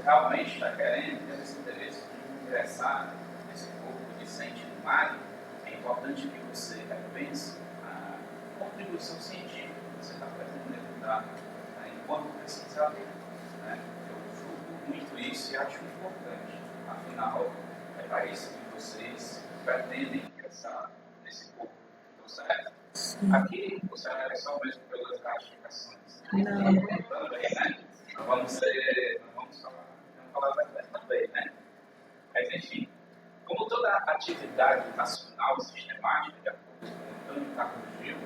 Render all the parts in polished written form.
você realmente está querendo ter esse interesse de ingressar nesse corpo discente do MAG, é importante que você repense a contribuição científica que você está pretendendo dar enquanto pesquisador. Né? Eu julgo muito isso e acho importante. Afinal, é para isso que vocês pretendem ingressar nesse corpo. Então, certo? Sim. Aqui, você é só mesmo pelas gratificações. Não. Também, né? Não vamos falar a verdade também, né? Mas, enfim, como toda atividade racional sistemática, de acordo com o Antônio Carlos Gil,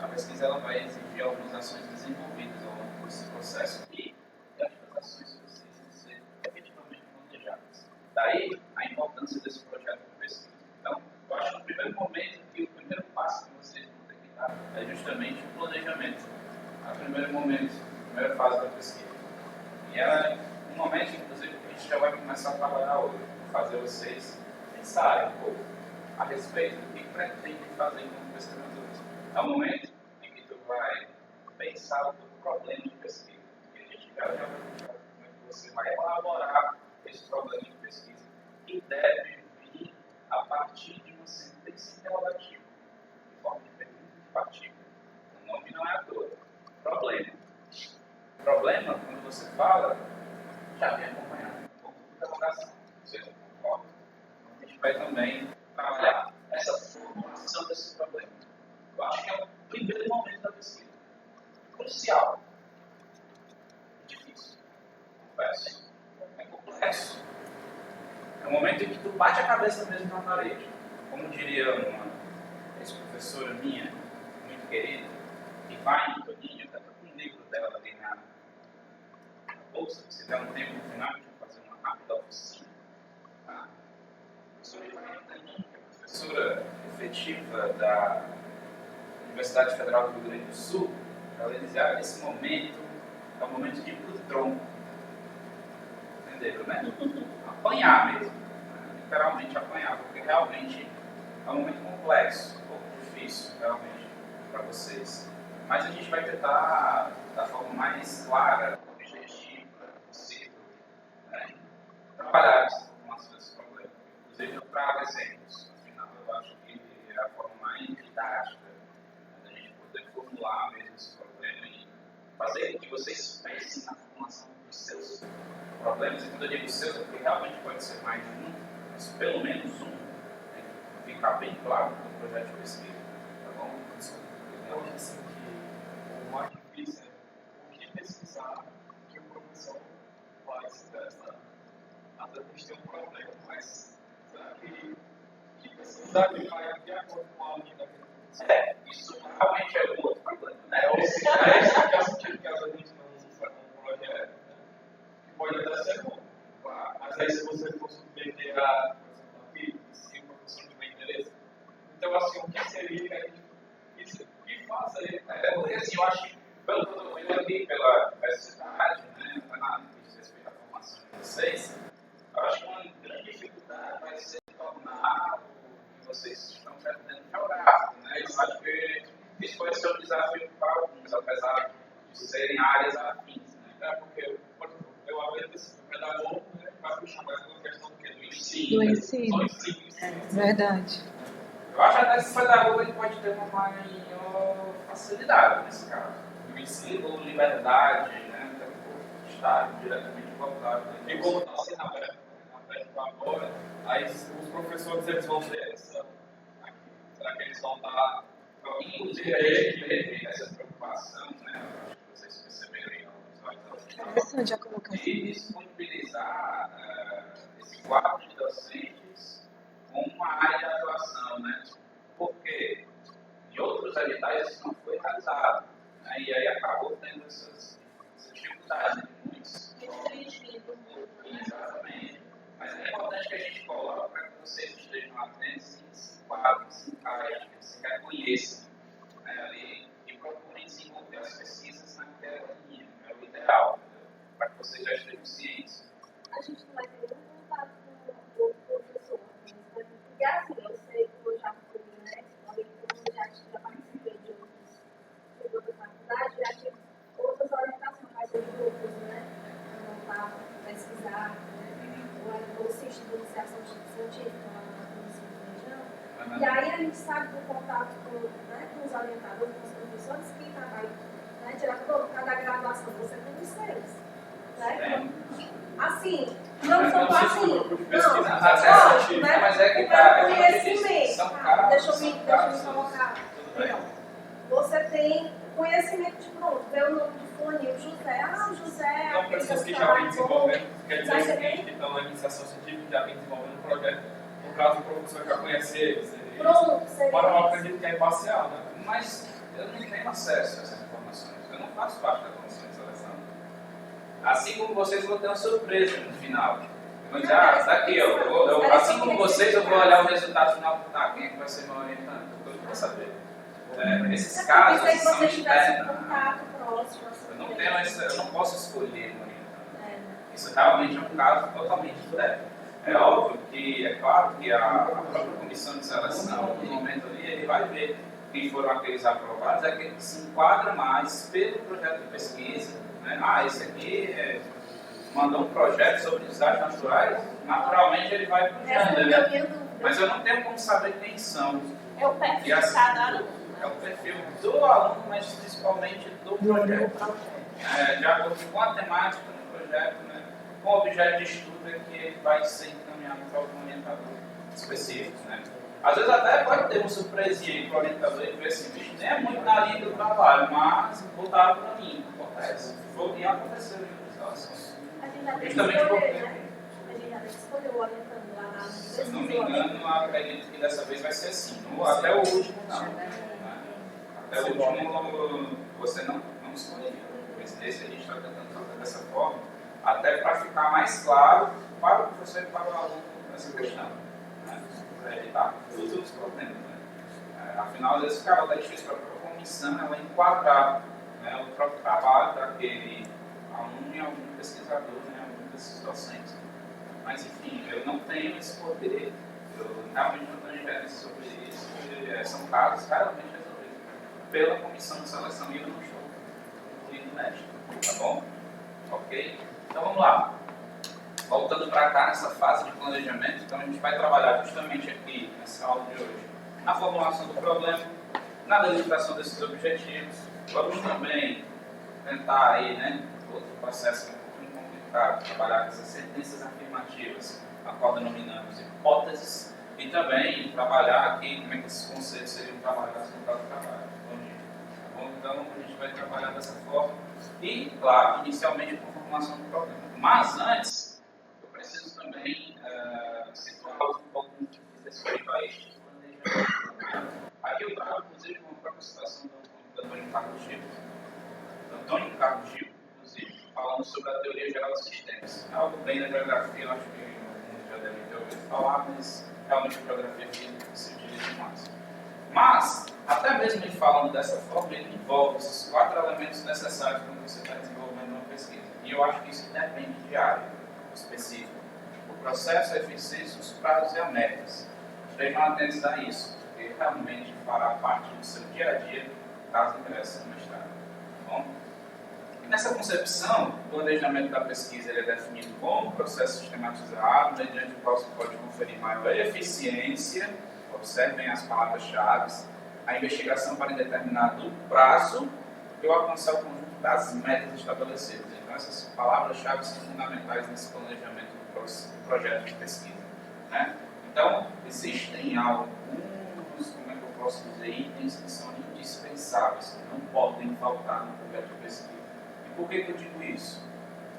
a pesquisa ela vai exigir algumas ações desenvolvidas ao longo desse processo e estas ações precisam ser efetivamente planejadas. Daí, a importância desse projeto de pesquisa. Então, eu acho que o primeiro momento e o primeiro passo que vocês vão ter que dar é justamente o planejamento. O primeiro momento, a primeira fase da pesquisa. E ela é um momento, inclusive, que a gente já vai começar a trabalhar hoje, fazer vocês pensarem um pouco a respeito do que pretende fazer como pesquisadores. É o momento em que tu vai pensar o teu problema de pesquisa. E a gente já vai mostrar como é que você vai elaborar esse problema de pesquisa, que deve vir a partir de uma sentença interrogativa, em forma de pergunta de partícula. O nome não é à toa. Problema. Problema, quando você fala, já vem acompanhado um pouco de interrogação. Vocês não concordam? A gente vai também trabalhar essa formulação desse problema. Eu acho que é o primeiro momento da pesquisa. Crucial. Difícil. Confesso. É complexo. É o momento em que tu bate a cabeça mesmo na parede. Como diria uma ex-professora minha, muito querida, Ivane Toninho, até com um livro dela ali na bolsa, se der um tempo no final, a gente vai fazer uma rápida oficina. Tá? A professora Ivane Toninho, que é professora efetiva da Universidade Federal do Rio Grande do Sul, ela dizia que esse momento é o momento de ir para o tronco. Entenderam, né? Apanhar mesmo. Né? Literalmente apanhar, porque realmente é um momento complexo, um pouco difícil, realmente, para vocês. Mas a gente vai tentar, da forma mais clara, objetiva possível, né? Trabalhar essa formação desse problema. Inclusive, eu trago exemplos. Afinal, eu acho que é a forma mais didática da gente poder formular mesmo esse problema e fazer com que vocês pensem na formação dos seus problemas. E quando eu digo seus, é porque realmente pode ser mais de um, mas pelo menos um. Tem que ficar bem claro no projeto de pesquisa. Tá bom? Eu acho assim que o mais difícil é o que pesquisar, o que o professor vai se interessar. Até porque tem um problema, mas será que pesquisar que vai de acordo com a linha daquele professor? Isso realmente é um outro problema, né? É esse que é o sentido que a gente não usa como projeto, né? Que pode até ser bom. Mas aí se você for submeter a, por exemplo, a física, se o professor tiver interesse, então assim, o que seria que a gente fazer? Porque assim, eu acho que, pelo que eu estou vendo aqui, pela diversidade, né, no que diz respeito à formação de vocês, eu acho que uma grande dificuldade vai ser tornar o que vocês estão pretendendo geográfico, né? Eu acho que isso vai ser um desafio para alguns, apesar de serem áreas afins, né? Porque, por exemplo, eu aprendi esse pedagogo, né, vai puxar mais uma questão do que? Do ensino. Do né? ensino. Do ensino. Verdade. Eu acho até que esse pedagogo ele pode ter uma maior facilidade nesse caso. O ensino, liberdade, né? Até por estar diretamente voltado. E como está sendo aberto agora, aí os professores eles vão ter essa. Será que eles vão estar. Inclusive, a gente teve essa preocupação, né? Acho que vocês perceberam aí no episódio Interessante a colocação. de disponibilizar esse quadro de docentes com uma área de atuação, né? Porque em outros editais isso não foi realizado, né? E aí acabou tendo essas dificuldades de muitos. Exatamente. Mas é importante que a gente coloque para que vocês estejam atentos e se enquadrem, se encaixem, se reconheçam, né, ali e procurem desenvolver as pesquisas naquela linha, é o ideal, para que vocês já estejam cientes. A gente não vai ter nenhum contato com o professor, porque assim, eu sei que eu já fui, né, eu já participei de outras faculdades, já tive outras orientações mais de grupos, né, iniciação científica lá na comissão de região. E aí a gente sabe do contato com os orientadores, com os professores que trabalham, né, cada graduação você tem os seus. Né? Assim, não são assim. Não, né? Mas é que conhecimento. são casos. Deixa eu me colocar. Então, você tem conhecimento de pronto, vê o nome de fulaninho, José. O José é São pessoas que já vêm desenvolvendo, quer dizer, você que estão na iniciação científica, já vêm desenvolvendo um projeto. No caso, o professor já conhece eles. Pronto, seria. Mas eu acredito que é imparcial, né? Mas eu não tenho acesso a essas informações. Eu não faço parte da comissão de seleção. Assim como vocês, vão ter uma surpresa no final. Mas tá aqui, assim como vocês, eu vou olhar o resultado final. Quem é que vai ser meu orientante? Eu vou saber. Esses casos são externos. Eu não posso escolher um orientante. Isso realmente é um caso totalmente interno. É óbvio que, é claro que a própria comissão de seleção, no momento ali, ele vai ver quem foram aqueles aprovados, é aquele que se enquadra mais pelo projeto de pesquisa. Né? Esse aqui mandou um projeto sobre desastres naturais, naturalmente ele vai para o gênero. Mas eu não tenho como saber quem são. É o perfil de cada aluno. É o perfil do aluno, mas principalmente do projeto. De acordo com a temática do projeto, né? Com o objeto de estudo é que ele vai ser encaminhado para algum orientador específico. Né? Às vezes até pode ter uma surpresinha para o orientador e ver esse bicho nem é muito na linha do trabalho, mas botaram para mim, acontece. E aconteceu em outras situações. A gente já tem que Justamente escolher, porque, né? A gente já tem que escolher o orientando lá na se eu não me engano, acredito que dessa vez vai ser assim. Até o último não. Né? Até o último você não escolheu. Esse a gente está tentando fazer dessa forma, até para ficar mais claro para o professor e para o aluno essa questão. Né? Para evitar futuros problemas. Né? Afinal, às vezes ficava até difícil para a própria comissão ela enquadrar, né, o próprio trabalho daquele aluno e algum pesquisador, né, algum desses docentes. Mas, enfim, eu não tenho esse poder, eu realmente não tenho ingerência sobre isso, porque são casos realmente resolvidos pela comissão de seleção e eu não estou incluído nesta, tá bom? Ok? Então vamos lá. Voltando para cá nessa fase de planejamento, então a gente vai trabalhar justamente aqui nessa aula de hoje na formulação do problema, na delimitação desses objetivos. Vamos também tentar aí, né, outro processo um pouquinho complicado, trabalhar com essas sentenças afirmativas, a qual denominamos hipóteses, e também trabalhar aqui como é que esses conceitos seriam trabalhados no próprio trabalho. Bom, então a gente vai trabalhar dessa forma e, claro, inicialmente com a formulação do problema. Mas antes, eu preciso também situar um pouco de respeito a este planejamento. Aqui eu trago, inclusive, uma própria citação do Antônio Carlos Gil. Antônio Carlos Gil, inclusive, falando sobre a teoria geral dos sistemas. É algo bem da geografia, eu acho que alguns já devem ter ouvido falar, mas realmente a geografia física se utiliza mais. Mas, até mesmo ele falando dessa forma, ele envolve esses 4 elementos necessários quando você está desenvolvendo uma pesquisa. E eu acho que isso depende de área específica. O processo, a eficiência, os prazos e as metas. Estejam atentos a isso, porque realmente fará parte do seu dia a dia, caso ingresse no mestrado. Tá bom? Nessa concepção, o planejamento da pesquisa ele é definido como processo sistematizado, mediante o qual se pode conferir maior eficiência. Observem as palavras-chave, a investigação para determinado prazo e o alcançar o conjunto das metas estabelecidas. Então, essas palavras-chave são fundamentais nesse planejamento do projeto de pesquisa. Né? Então, existem alguns, como é que eu posso dizer, itens que são indispensáveis, que não podem faltar no projeto de pesquisa. E por que eu digo isso?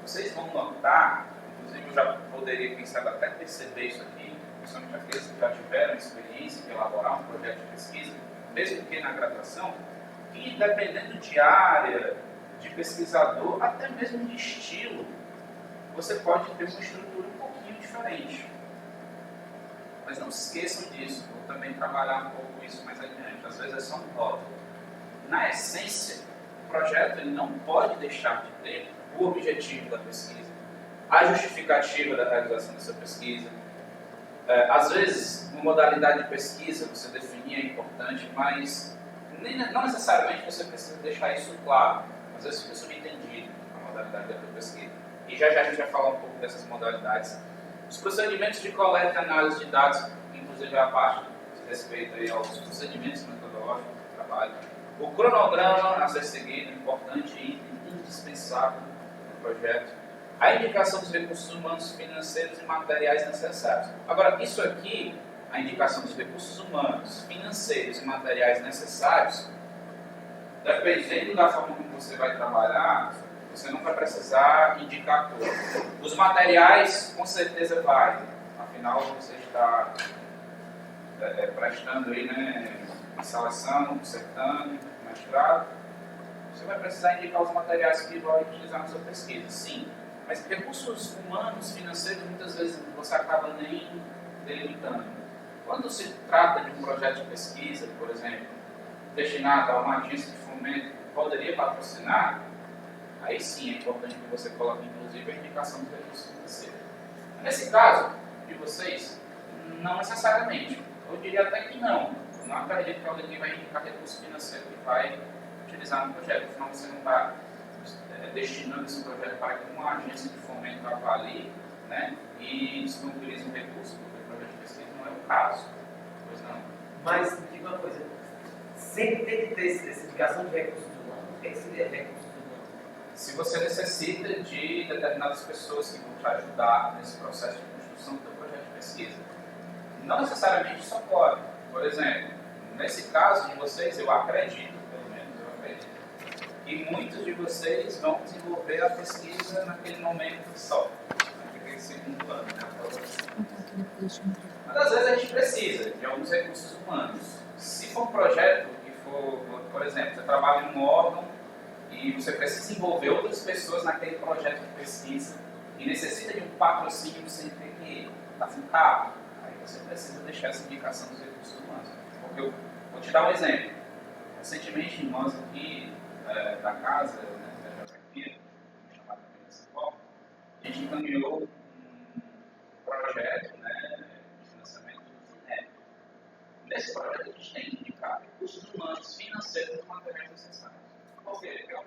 Vocês vão notar, inclusive eu já poderia, quem sabe, até perceber isso aqui, principalmente aqueles que já tiveram experiência em elaborar um projeto de pesquisa, mesmo que na graduação, e dependendo de área, de pesquisador, até mesmo de estilo, você pode ter uma estrutura um pouquinho diferente. Mas não se esqueçam disso, vou também trabalhar um pouco isso mais adiante. Às vezes é só um rótulo. Na essência, o projeto ele não pode deixar de ter o objetivo da pesquisa, a justificativa da realização dessa pesquisa. Às vezes, uma modalidade de pesquisa você definir é importante, mas não necessariamente você precisa deixar isso claro. Às vezes fica subentendido a modalidade da pesquisa. E já a gente vai falar um pouco dessas modalidades Os procedimentos de coleta e análise de dados, inclusive a parte que respeita aí aos procedimentos metodológicos do trabalho. O cronograma a ser seguido, importante e indispensável no projeto. A indicação dos recursos humanos, financeiros e materiais necessários. Agora, isso aqui, a indicação dos recursos humanos, financeiros e materiais necessários, dependendo da forma como você vai trabalhar, você não vai precisar indicar tudo. Os materiais, com certeza, vai. Afinal, você está prestando aí, né, instalação, dissertando, mestrado. Você vai precisar indicar os materiais que vai utilizar na sua pesquisa, sim. Mas recursos humanos, financeiros, muitas vezes você acaba nem delimitando. Quando se trata de um projeto de pesquisa, por exemplo, destinado a uma agência de fomento que poderia patrocinar, aí sim é importante que você coloque, inclusive, a indicação dos recursos financeiros. Nesse caso de vocês, não necessariamente. Eu diria até que não. Eu não acredito que alguém vai indicar recurso financeiro que vai utilizar no projeto. Afinal, você não está destinando esse projeto para que uma agência de fomento avalie, né, e disponibilize um recurso para o projeto de pesquisa. Não é o caso. Pois não. Mas, me diga uma coisa. Sempre tem que ter essa indicação de recursos humanos. O que seria recursos humanos? Se você necessita de determinadas pessoas que vão te ajudar nesse processo de construção do seu projeto de pesquisa. Não necessariamente isso ocorre. Por exemplo, nesse caso de vocês, eu acredito, pelo menos eu acredito, que muitos de vocês vão desenvolver a pesquisa naquele momento só, naquele segundo ano, né? Mas às vezes a gente precisa de alguns recursos humanos. Se for um projeto que for, por exemplo, você trabalha em um órgão e você precisa envolver outras pessoas naquele projeto de pesquisa e necessita de um patrocínio sem ter que ficar, aí você precisa deixar essa indicação dos recursos humanos. Porque eu vou te dar um exemplo. Recentemente, nós aqui da casa, né, da geografia, chamada Municipal, a gente encaminhou um projeto, né, de financiamento do INEP. Nesse projeto a gente tem que indicar recursos humanos, financeiros e materiais necessários. Porque é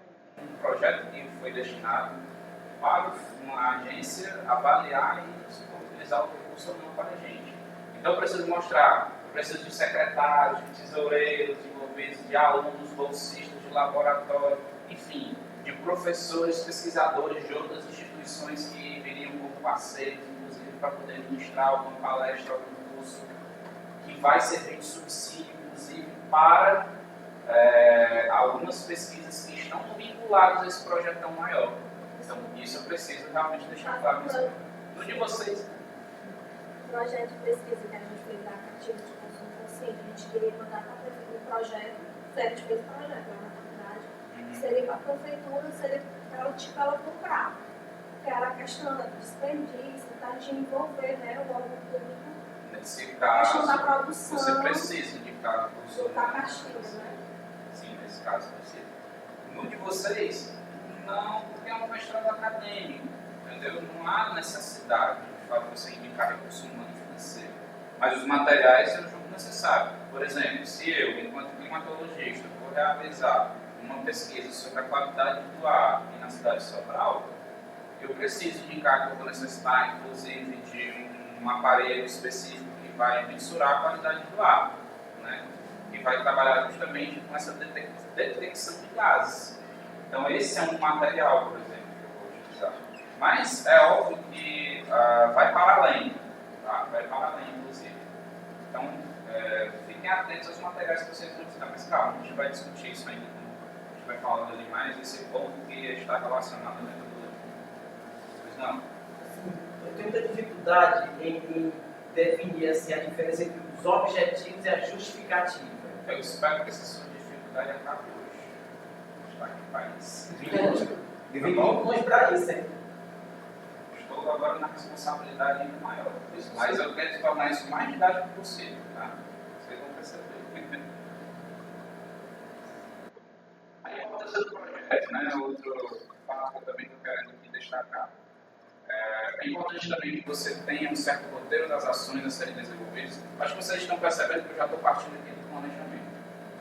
um projeto que foi destinado para uma agência avaliar e disponibilizar o recurso ou não para a gente. Então eu preciso mostrar, eu preciso de secretários, de tesoureiros, envolvidos, de alunos, bolsistas de laboratório, enfim, de professores, pesquisadores de outras instituições que viriam como parceiros, inclusive para poder ministrar alguma palestra, algum curso que vai servir de subsídio, inclusive, para algumas pesquisas que estão vinculadas a esse projetão maior. Então, isso eu preciso realmente deixar claro. No de vocês. O projeto de pesquisa que a gente fez da Cativa de Consumo Consciente, a gente queria mandar para a prefeitura um projeto, a gente fez um projeto lá na faculdade, seria para a prefeitura, seria para ela comprar. Porque era a questão da desperdício, de envolver, né, o órgão público. Nesse caso, da produção, você precisa indicar os do castigo, né? Sim, nesse caso precisa. No de vocês, não, porque é um mestrado acadêmico, entendeu? Não há necessidade de fato você indicar recurso humano e financeiro. Mas os materiais eu julgo necessário. Por exemplo, se eu, enquanto climatologista, vou realizar uma pesquisa sobre a qualidade do ar aqui na cidade de Sobral, eu preciso indicar que eu vou necessitar, inclusive, de um aparelho específico que vai mensurar a qualidade do ar, né? Que vai trabalhar justamente com essa detecção de gases. Então, esse é um material, por exemplo, que eu vou utilizar. Mas é óbvio que vai para além, tá? Vai para além, inclusive. Então, fiquem atentos aos materiais que vocês vão utilizar. Mas calma, a gente vai discutir isso ainda, a gente vai falando ali mais, esse ponto que está relacionado à metodologia. Pois não? Eu tenho muita dificuldade em definir assim, a diferença entre os objetivos e a justificativa. Eu espero que essa sua dificuldade acabe hoje. Está aqui, país. Vim longe para isso, hein? Estou agora na responsabilidade ainda maior. Mas eu quero tornar isso o mais didático possível, tá? Vocês vão perceber. Aí a importância do projeto, né? Outro fato também que eu quero aqui destacar. É importante também que você tenha um certo roteiro das ações a serem desenvolvidas. Acho que vocês estão percebendo que eu já estou partindo aqui do planejamento,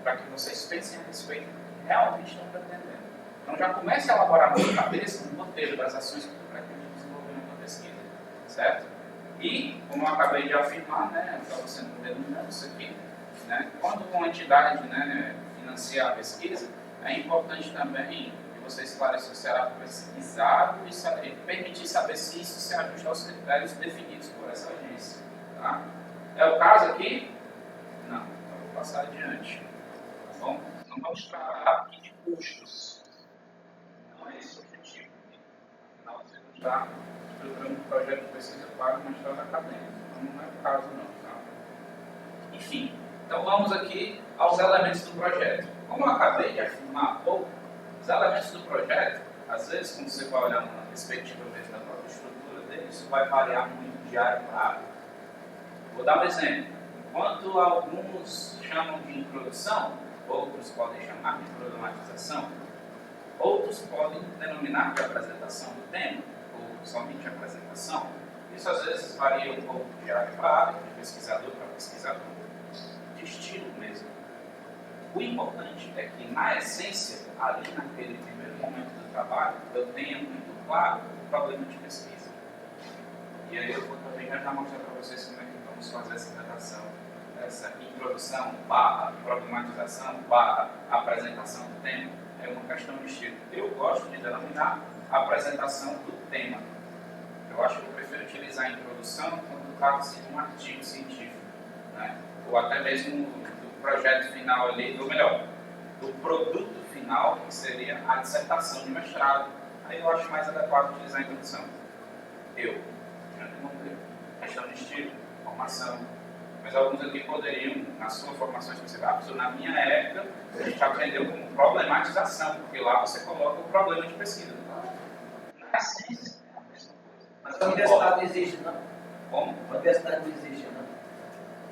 para que vocês pensem a respeito do que realmente estão pretendendo. Então já comece a elaborar na sua cabeça um roteiro das ações que tu pretende desenvolver na tua pesquisa, certo? E, como eu acabei de afirmar, né, estava sendo denominado isso aqui, né, quando uma entidade, né, financia a pesquisa, é importante também que você esclareça se será pesquisado e permitir saber se isso se ajusta aos critérios definidos por essa agência. Tá? É o caso aqui? Não, então vou passar adiante. Tá bom? Não vamos tratar aqui de custos. Não é esse o objetivo. Afinal, você não está estruturando um projeto de pesquisa para uma história acadêmica. Então, não é o caso, não. Tá? Enfim, então vamos aqui aos elementos do projeto. Como eu acabei de afirmar há pouco, os elementos do projeto, às vezes, quando você vai olhar na perspectiva mesmo da própria estrutura dele, isso vai variar muito de área para área. Vou dar um exemplo. Enquanto alguns chamam de introdução, outros podem chamar de problematização, outros podem denominar de apresentação do tema, ou somente apresentação. Isso às vezes varia um pouco de área para área, de pesquisador para pesquisador, de estilo mesmo. O importante é que, na essência, ali naquele primeiro momento do trabalho, eu tenha muito claro o problema de pesquisa. E aí eu vou também já mostrar para vocês como é que vamos fazer essa redação, essa introdução, problematização, apresentação do tema. É uma questão de estilo. Eu gosto de denominar a apresentação do tema. Eu acho que eu prefiro utilizar a introdução quando trata-se de um artigo científico, né? Ou até mesmo do projeto final ali, ou melhor, do produto final, que seria a dissertação de mestrado. Aí eu acho mais adequado utilizar a introdução. Questão de estilo, formação. Mas alguns aqui poderiam, na sua formação específica, na minha época, a gente aprendeu como problematização, porque lá você coloca o problema de pesquisa. Na essência, é a mesma coisa. Mas a universidade não exige, não? Como? A universidade não exige, não?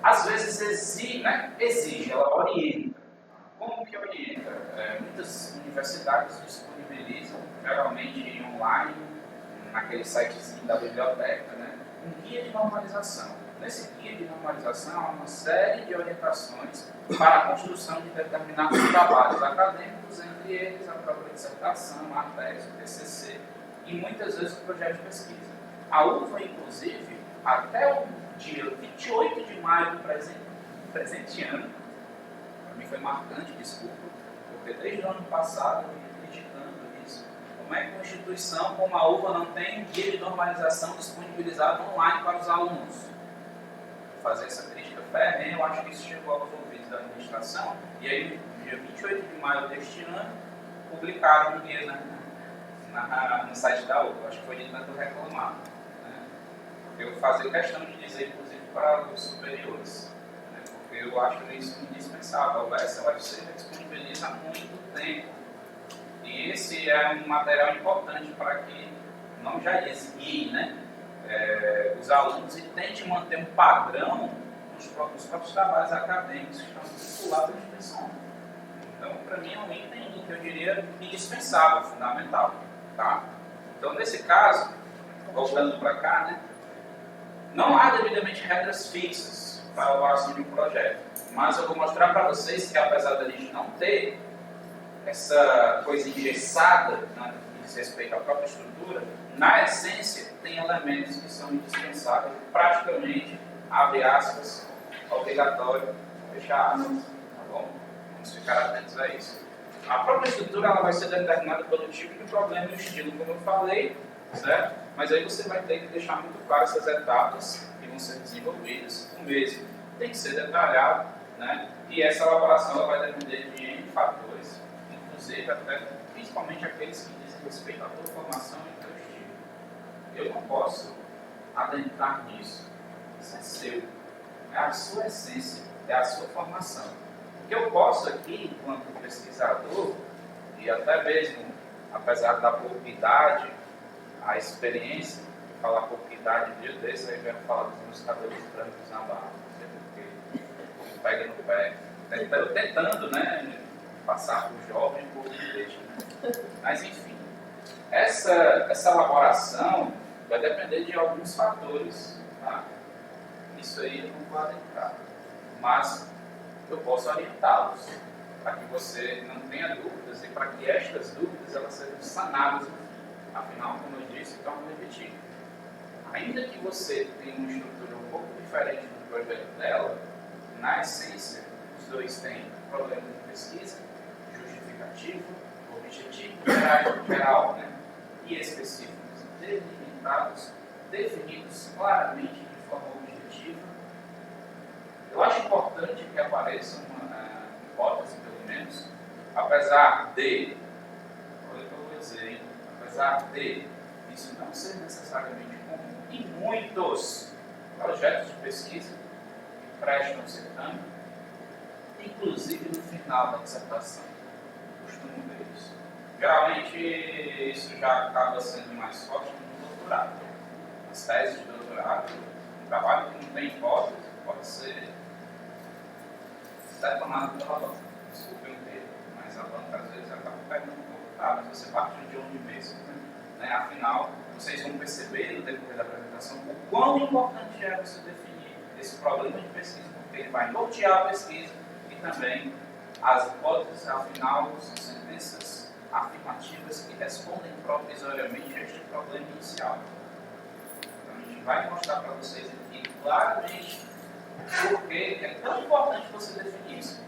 Às vezes exige, ela orienta. Como que orienta? Muitas universidades disponibilizam, geralmente online, naquele sitezinho da biblioteca, né, um guia de normalização. Nesse guia de normalização há uma série de orientações para a construção de determinados trabalhos acadêmicos, entre eles a própria dissertação, a tese, o TCC e muitas vezes o projeto de pesquisa. A UFA, inclusive, até o dia 28 de maio do presente ano, para mim foi marcante, desculpa, porque desde o ano passado eu venho criticando isso. Como é que uma instituição como a UFA não tem um guia de normalização disponibilizado online para os alunos? Fazer essa crítica ferrenha, eu acho que isso chegou aos ouvidos da administração, e aí, no dia 28 de maio deste ano, publicaram um guia no site da UFA. Acho que foi de tanto reclamar. Né? Eu fazer questão de dizer, inclusive, para os superiores, né? Porque eu acho isso indispensável. Essa UFC disponibiliza há muito tempo. E esse é um material importante para que, o nome já diz, guie, né? Os alunos e tente manter um padrão nos próprios trabalhos acadêmicos que estão vinculados à instituição. Então, para mim, é um item que eu diria indispensável, fundamental. Tá? Então, nesse caso, voltando para cá, né, não há devidamente regras fixas para a elaboração de um projeto, mas eu vou mostrar para vocês que, apesar da gente não ter essa coisa engessada, né, que diz respeito à própria estrutura, na essência, tem elementos que são indispensáveis, praticamente, abre aspas, obrigatório, fechar aspas, tá bom? Vamos ficar atentos a isso. A própria estrutura ela vai ser determinada pelo tipo de problema e o estilo, como eu falei, certo? Mas aí você vai ter que deixar muito claro essas etapas que vão ser desenvolvidas. O mesmo tem que ser detalhado, né? E essa elaboração ela vai depender de N fatores, inclusive até, principalmente aqueles que dizem respeito à tua formação e teu estilo. Eu não posso adentrar nisso. Isso é seu. É a sua essência, é a sua formação. O que eu posso aqui, enquanto pesquisador, e até mesmo, apesar da pouca idade, a experiência, de falar pouca idade, dia desse, aí eu falar dos meus cabelos brancos na barba, não sei porque, pega no pé. Eu tentando, né, passar por jovem, por deixa, né? Mas, enfim, essa elaboração vai depender de alguns fatores, tá? Isso aí eu não vou adentrar, mas eu posso orientá-los para que você não tenha dúvidas e para que estas dúvidas elas sejam sanadas. Afinal, como eu disse, então repetir. A ainda que você tenha uma estrutura um pouco diferente do projeto dela, na essência, os dois têm problema de pesquisa, justificativo, objetivo, geral, né? E específicos, delimitados, definidos claramente de forma objetiva. Eu acho importante que apareça uma hipótese, pelo menos, apesar de, olha o que eu vou dizer, hein? Apesar de isso não ser necessariamente comum em muitos projetos de pesquisa que prestam certame, inclusive no final da dissertação, costumo ver isso. Geralmente isso já acaba sendo mais forte no doutorado. As teses de doutorado, um trabalho que não tem hipótese, pode ser detonado pela banca. Desculpa o termo, mas a banca às vezes acaba pegando um pouco, mas você parte de onde mesmo, né? Afinal, vocês vão perceber no decorrer da apresentação o quão importante é você definir esse problema de pesquisa, porque ele vai nortear a pesquisa e também as hipóteses, afinal, são sentenças afirmativas que respondem provisoriamente a este problema inicial. Então, a gente vai mostrar para vocês aqui claramente por que é tão importante você definir isso.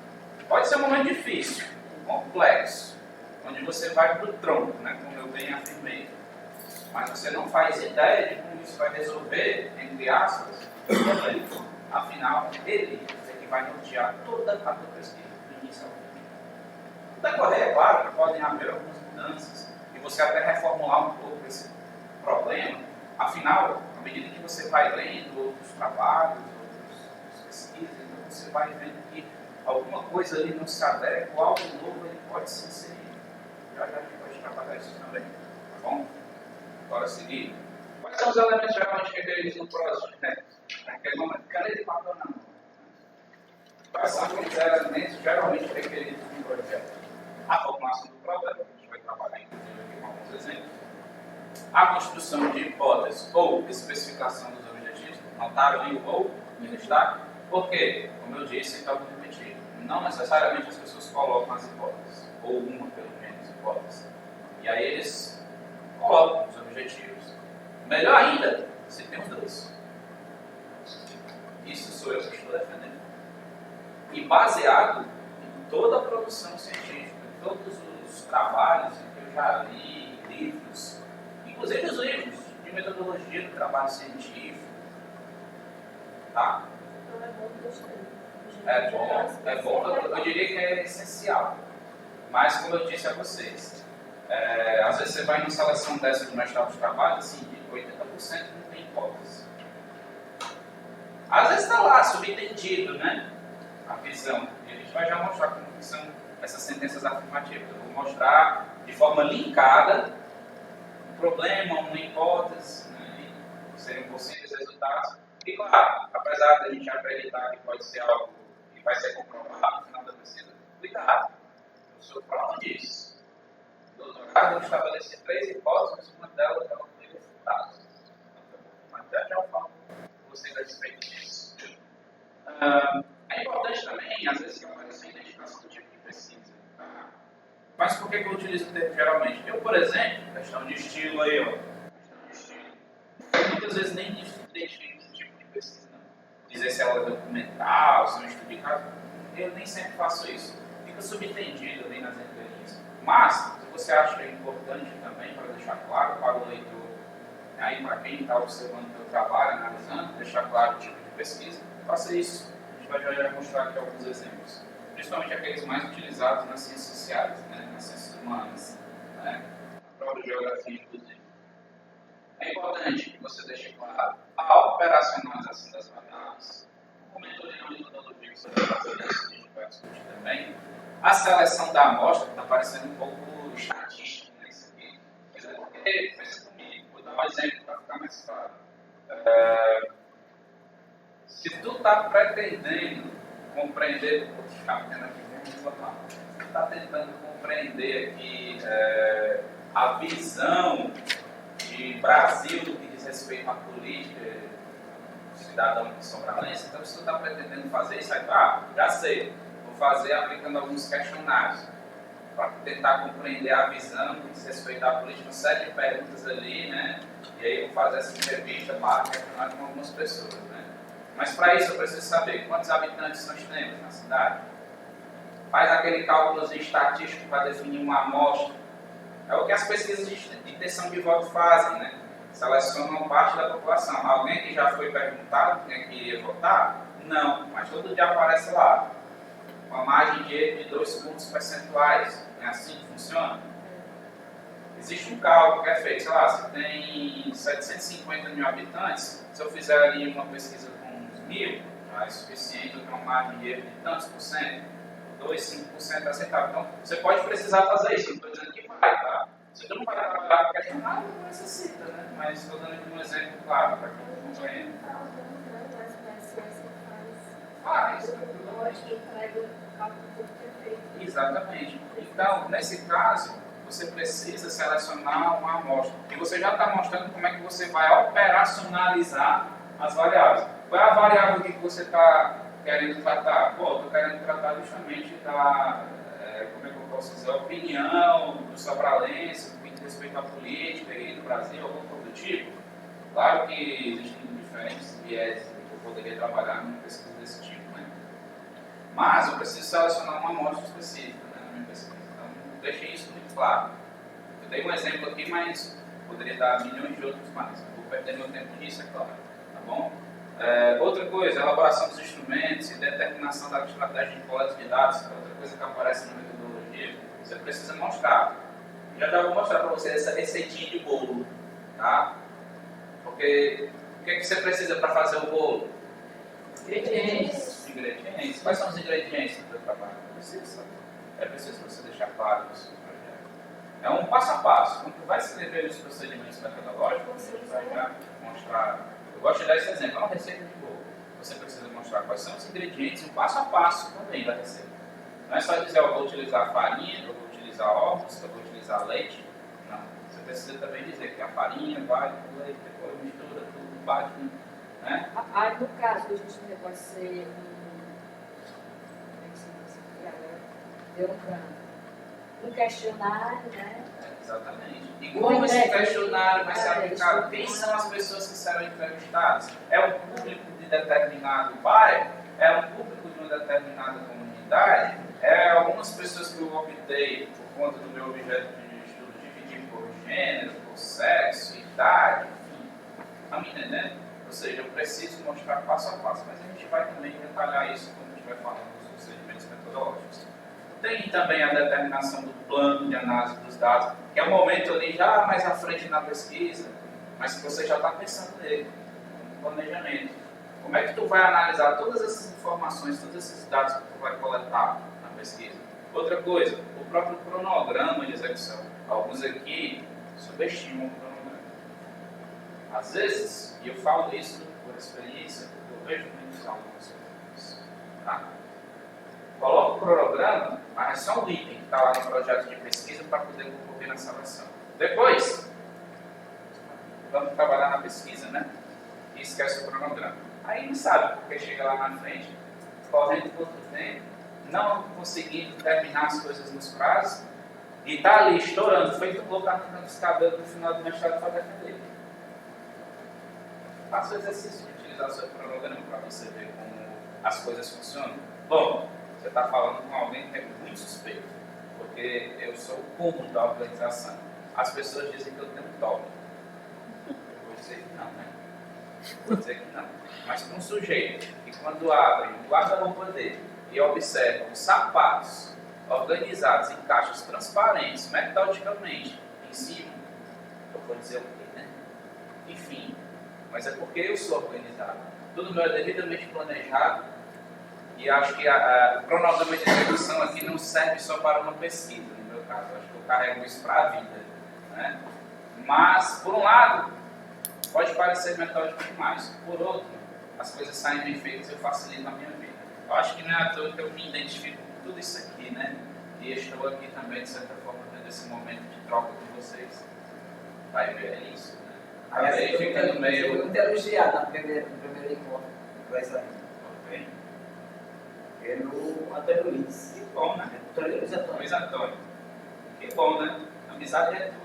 Pode ser um momento difícil, complexo, onde você vai para o tronco, né, como eu bem afirmei. Mas você não faz ideia de como isso vai resolver, entre aspas, o problema. Afinal, ele é que vai nortear toda a tua pesquisa, do início ao fim. No decorrer, é claro, que podem haver algumas mudanças, e você até reformular um pouco esse problema. Afinal, à medida que você vai lendo outros trabalhos, outras pesquisas, então você vai vendo que alguma coisa ali não se adequa, algo novo ele pode se inserir. Já a gente pode trabalhar isso também, tá bom? Agora, seguir. Quais são os elementos geralmente requeridos no projeto? Naquele momento, caneta e papel na mão. Quais são os elementos geralmente requeridos no projeto? A formulação do problema, a gente vai trabalhar inclusive aqui com alguns exemplos. A construção de hipóteses ou especificação dos objetivos. Notaram aí o ou no destaque? Por quê? Como eu disse, então vou repetir. Não necessariamente as pessoas colocam as hipóteses, ou uma pelo menos hipótese. E aí eles colocam os objetivos. Melhor ainda, se tem os dois. Isso sou eu que estou defendendo. E baseado em toda a produção científica, em todos os trabalhos que eu já li, livros, inclusive os livros de metodologia do trabalho científico. Tá? Então é bom gostando. É bom, eu diria que é essencial. Mas, como eu disse a vocês, às vezes você vai em uma seleção dessa do mestrado de trabalho, assim, 80% não tem hipótese. Às vezes está lá, subentendido, né? A visão. E a gente vai já mostrar como que são essas sentenças afirmativas. Eu vou mostrar de forma linkada um problema, uma hipótese, né? E seriam possíveis resultados. E claro, apesar de a gente acreditar que pode ser algo que vai ser comprovado no final da pesquisa, cuidado. Eu sou prova disso. No doutorado, eu estabeleci 3 hipóteses, uma delas é uma de resultados. Mas já eu falo com vocês a respeito disso. É importante também, às vezes, que apareça a identificação do tipo de pesquisa. Tá? Mas por que eu utilizo o termo geralmente? Eu, por exemplo, questão de estilo aí, ó. Questão de estilo. Eu muitas vezes nem identifico esse tipo de pesquisa, não. Dizer se ela é documental, se é um estudo de caso, eu nem sempre faço isso. Fica subentendido ali nas entrelinhas. Mas, se você acha que é importante também, para deixar claro para o leitor, aí para quem está observando o seu trabalho, analisando, deixar claro o tipo de pesquisa, faça isso. A gente vai já mostrar aqui alguns exemplos. Principalmente aqueles mais utilizados nas ciências sociais, né? Nas ciências humanas, né? Na própria geografia, inclusive. É importante que você deixe claro a operacionalização das variáveis, o comentário na metodologia que você vai fazer, que a gente vai discutir também, a seleção da amostra, que está parecendo um pouco estatístico, né? Isso aqui. Mas é porque, pensa comigo, vou dar um exemplo para ficar mais claro. Se tu está pretendendo compreender, está tentando compreender aqui a visão de Brasil no que diz respeito à política cidadão de Sobralense, então se tu está pretendendo fazer isso, aí já sei, vou fazer aplicando alguns questionários. para tentar compreender a visão, que diz respeito à política, uma série de perguntas ali, né? E aí eu vou fazer essa entrevista, questionar com algumas pessoas, né? Mas para isso eu preciso saber quantos habitantes nós temos na cidade. Faz aquele cálculo estatístico para definir uma amostra. É o que as pesquisas de intenção de voto fazem, né? Selecionam parte da população. Alguém que já foi perguntado quem é que iria votar? Não, mas todo dia aparece lá. Uma margem de erro de 2 pontos percentuais. É assim que funciona? Existe um cálculo que é feito, sei lá, se tem 750 mil habitantes, se eu fizer ali uma pesquisa com uns 1000, já é suficiente, eu tenho uma margem de erro de tantos por cento, 2, 5% é aceitável. Então, você pode precisar fazer isso, eu não estou dizendo que vai, tá? Se tu não vai trabalhar para questionar, não necessita, né? Mas estou dando aqui um exemplo claro para que eu compreenda. Exatamente. Então, nesse caso, você precisa selecionar uma amostra. E você já está mostrando como é que você vai operacionalizar as variáveis. Qual é a variável que você está querendo tratar? Pô, estou querendo tratar justamente da, como é que eu posso dizer, a opinião do sobralense, com respeito à política aí no Brasil, alguma coisa do tipo. Claro que existem diferentes viés que eu poderia trabalhar numa pesquisa desse tipo, né? Mas eu preciso selecionar uma amostra específica, né, na minha pesquisa. Então, deixei isso muito claro. Eu dei um exemplo aqui, mas poderia dar milhões de outros mais. Eu vou perder meu tempo nisso, é claro. Tá bom? Outra coisa, elaboração dos instrumentos e determinação da estratégia de coleta de dados, que é outra coisa que aparece na metodologia, você precisa mostrar. Já vou mostrar para vocês essa receitinha de bolo, tá? Porque o que é que você precisa para fazer o bolo? Ingredientes. Quais são os ingredientes do seu trabalho? É preciso você deixar claro no seu projeto. É um passo a passo. Quando você vai escrever os procedimentos metodológicos, você vai já mostrar. Eu gosto de dar esse exemplo. É uma receita de bolo. Você precisa mostrar quais são os ingredientes, um passo a passo também da receita. Não é só dizer, eu vou utilizar farinha, eu vou utilizar ovos, eu vou utilizar leite. Não. Você precisa também dizer que a farinha vai com leite, depois mistura tudo, bate, né? Aí, no caso, a gente não pode ser um questionário, né? Exatamente. E como esse questionário vai ser aplicado? Quem são as pessoas que serão entrevistadas? É um público de determinado bairro? É um público de uma determinada comunidade? É algumas pessoas que eu optei, por conta do meu objeto de estudo, dividir por gênero, por sexo, idade, enfim. Está me entendendo? Ou seja, eu preciso mostrar passo a passo, mas a gente vai também detalhar isso quando a gente vai falando dos procedimentos metodológicos. Tem também a determinação do plano de análise dos dados, que é um momento ali já mais à frente na pesquisa, mas que você já está pensando nele, no planejamento. Como é que tu vai analisar todas essas informações, todos esses dados que tu vai coletar na pesquisa? Outra coisa, o próprio cronograma de execução. Alguns aqui subestimam o cronograma. Às vezes, e eu falo isso por experiência, porque eu vejo muitos alunos isso, tá? Coloca o cronograma, mas é só um item que está lá no projeto de pesquisa para poder concorrer na seleção. Depois, vamos trabalhar na pesquisa, né? E esquece o cronograma. Aí não sabe, porque chega lá na frente, correndo todo o tempo, não conseguindo terminar as coisas nos prazos, e está ali estourando, feito um louco arrancando os cabelos no final do mestrado para defender. Faça o exercício de utilizar o seu cronograma para você ver como as coisas funcionam. Bom, você está falando com alguém que é muito suspeito, porque eu sou o cúmulo da organização. As pessoas dizem que eu tenho um toque. Eu vou dizer que não, né? Vou dizer que não. Mas para um sujeito que quando abre o guarda-roupa dele e observa os sapatos organizados em caixas transparentes, metodicamente, em cima, eu vou dizer o quê, né? Enfim, mas é porque eu sou organizado. Tudo meu é devidamente planejado. E acho que o cronograma de execução aqui não serve só para uma pesquisa, no meu caso. Acho que eu carrego isso para a vida, né? Mas, por um lado, pode parecer metódico demais. Por outro, as coisas saem bem feitas e eu facilito a minha vida. Eu acho que não é à toa que eu me identifico com tudo isso aqui, né? E estou aqui também, de certa forma, tendo esse momento de troca com vocês. Vai ver, é isso, né? Aí fica no meio... Eu muito elogiado no primeiro encontro com essa Ok. pelo Antônio Luiz. Que bom, né? Luiz Antônio. Luiz Antônio. Que bom, né? Amizade é tudo.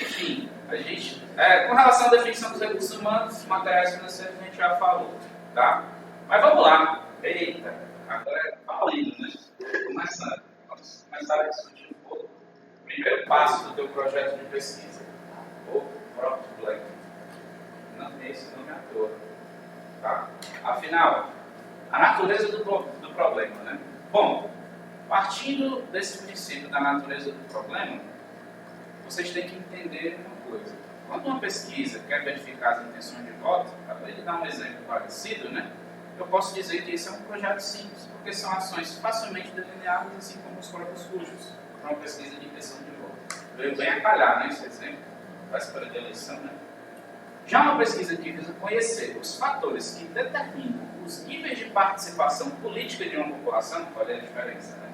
Enfim, a gente... com relação à definição dos recursos humanos, materiais financeiros, a gente já falou, tá? Mas vamos lá. Eita, agora é valendo, né? Vamos começar a discutir um pouco o primeiro passo do teu projeto de pesquisa. O problema. Não tem esse nome à toa. Tá? Afinal, a natureza do problema, né? Bom, partindo desse princípio da natureza do problema, vocês têm que entender uma coisa. Quando uma pesquisa quer verificar as intenções de voto, para ele dar um exemplo parecido, né? Eu posso dizer que esse é um projeto simples, porque são ações facilmente delineadas, assim como os próprios cujos, para uma pesquisa de intenção de voto. Veio bem a calhar, né, esse exemplo, véspera de eleição, né? Já uma pesquisa que visa conhecer os fatores que determinam os níveis de participação política de uma população, olha a diferença, né?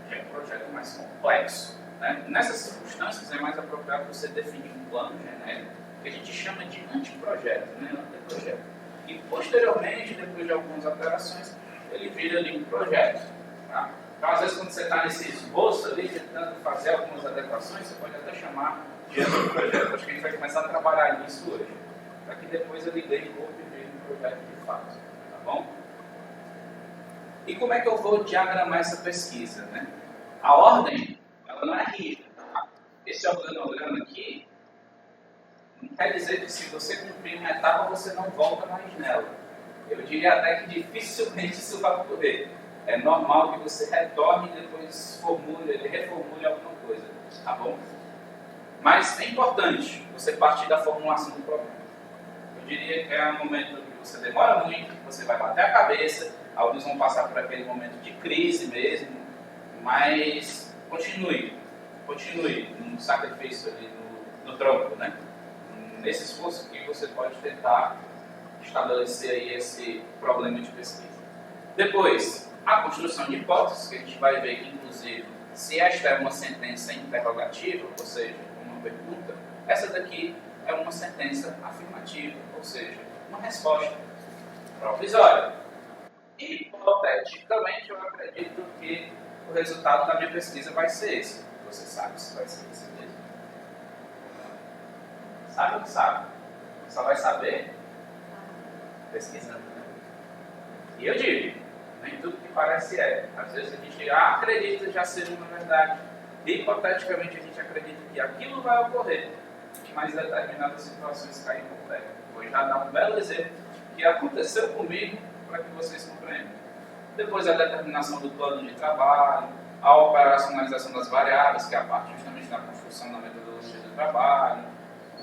Já é um projeto mais complexo. Né? Nessas circunstâncias, é mais apropriado você definir um plano genérico, que a gente chama de anteprojeto, né? Anteprojeto. E, posteriormente, depois de algumas alterações, ele vira ali um projeto. Tá? Então, às vezes, quando você está nesse esboço ali, tentando fazer algumas adequações, você pode até chamar de anteprojeto. Acho que a gente vai começar a trabalhar nisso hoje, para que depois ele ganhe corpo e vire um projeto de fato. Tá bom? E como é que eu vou diagramar essa pesquisa? Né? A ordem, ela não é rígida. Tá? Esse organograma aqui não quer dizer que se você cumprir uma etapa, você não volta mais nela. Eu diria até que dificilmente isso vai ocorrer. É normal que você retorne e depois reformule alguma coisa. Tá bom? Mas é importante você partir da formulação do problema. Eu diria que é um momento que você demora muito, que você vai bater a cabeça, alguns vão passar por aquele momento de crise mesmo, mas continue no sacrifício ali, no tronco, né? Nesse esforço que você pode tentar estabelecer aí esse problema de pesquisa. Depois, a construção de hipóteses, que a gente vai ver que, inclusive, se esta é uma sentença interrogativa, ou seja, uma pergunta, essa daqui é uma sentença afirmativa, ou seja, uma resposta provisória. E, hipoteticamente, eu acredito que o resultado da minha pesquisa vai ser esse. Você sabe se vai ser esse mesmo? Sabe ou não sabe? Só vai saber pesquisando, né? E eu digo, nem tudo que parece é. Às vezes a gente acredita já ser uma verdade. E, hipoteticamente, a gente acredita que aquilo vai ocorrer, mas determinadas situações caem por terra. Vou já dar um belo exemplo que aconteceu comigo para que vocês compreendam. Depois a determinação do plano de trabalho, a operacionalização das variáveis, que é a parte justamente da construção da metodologia do trabalho,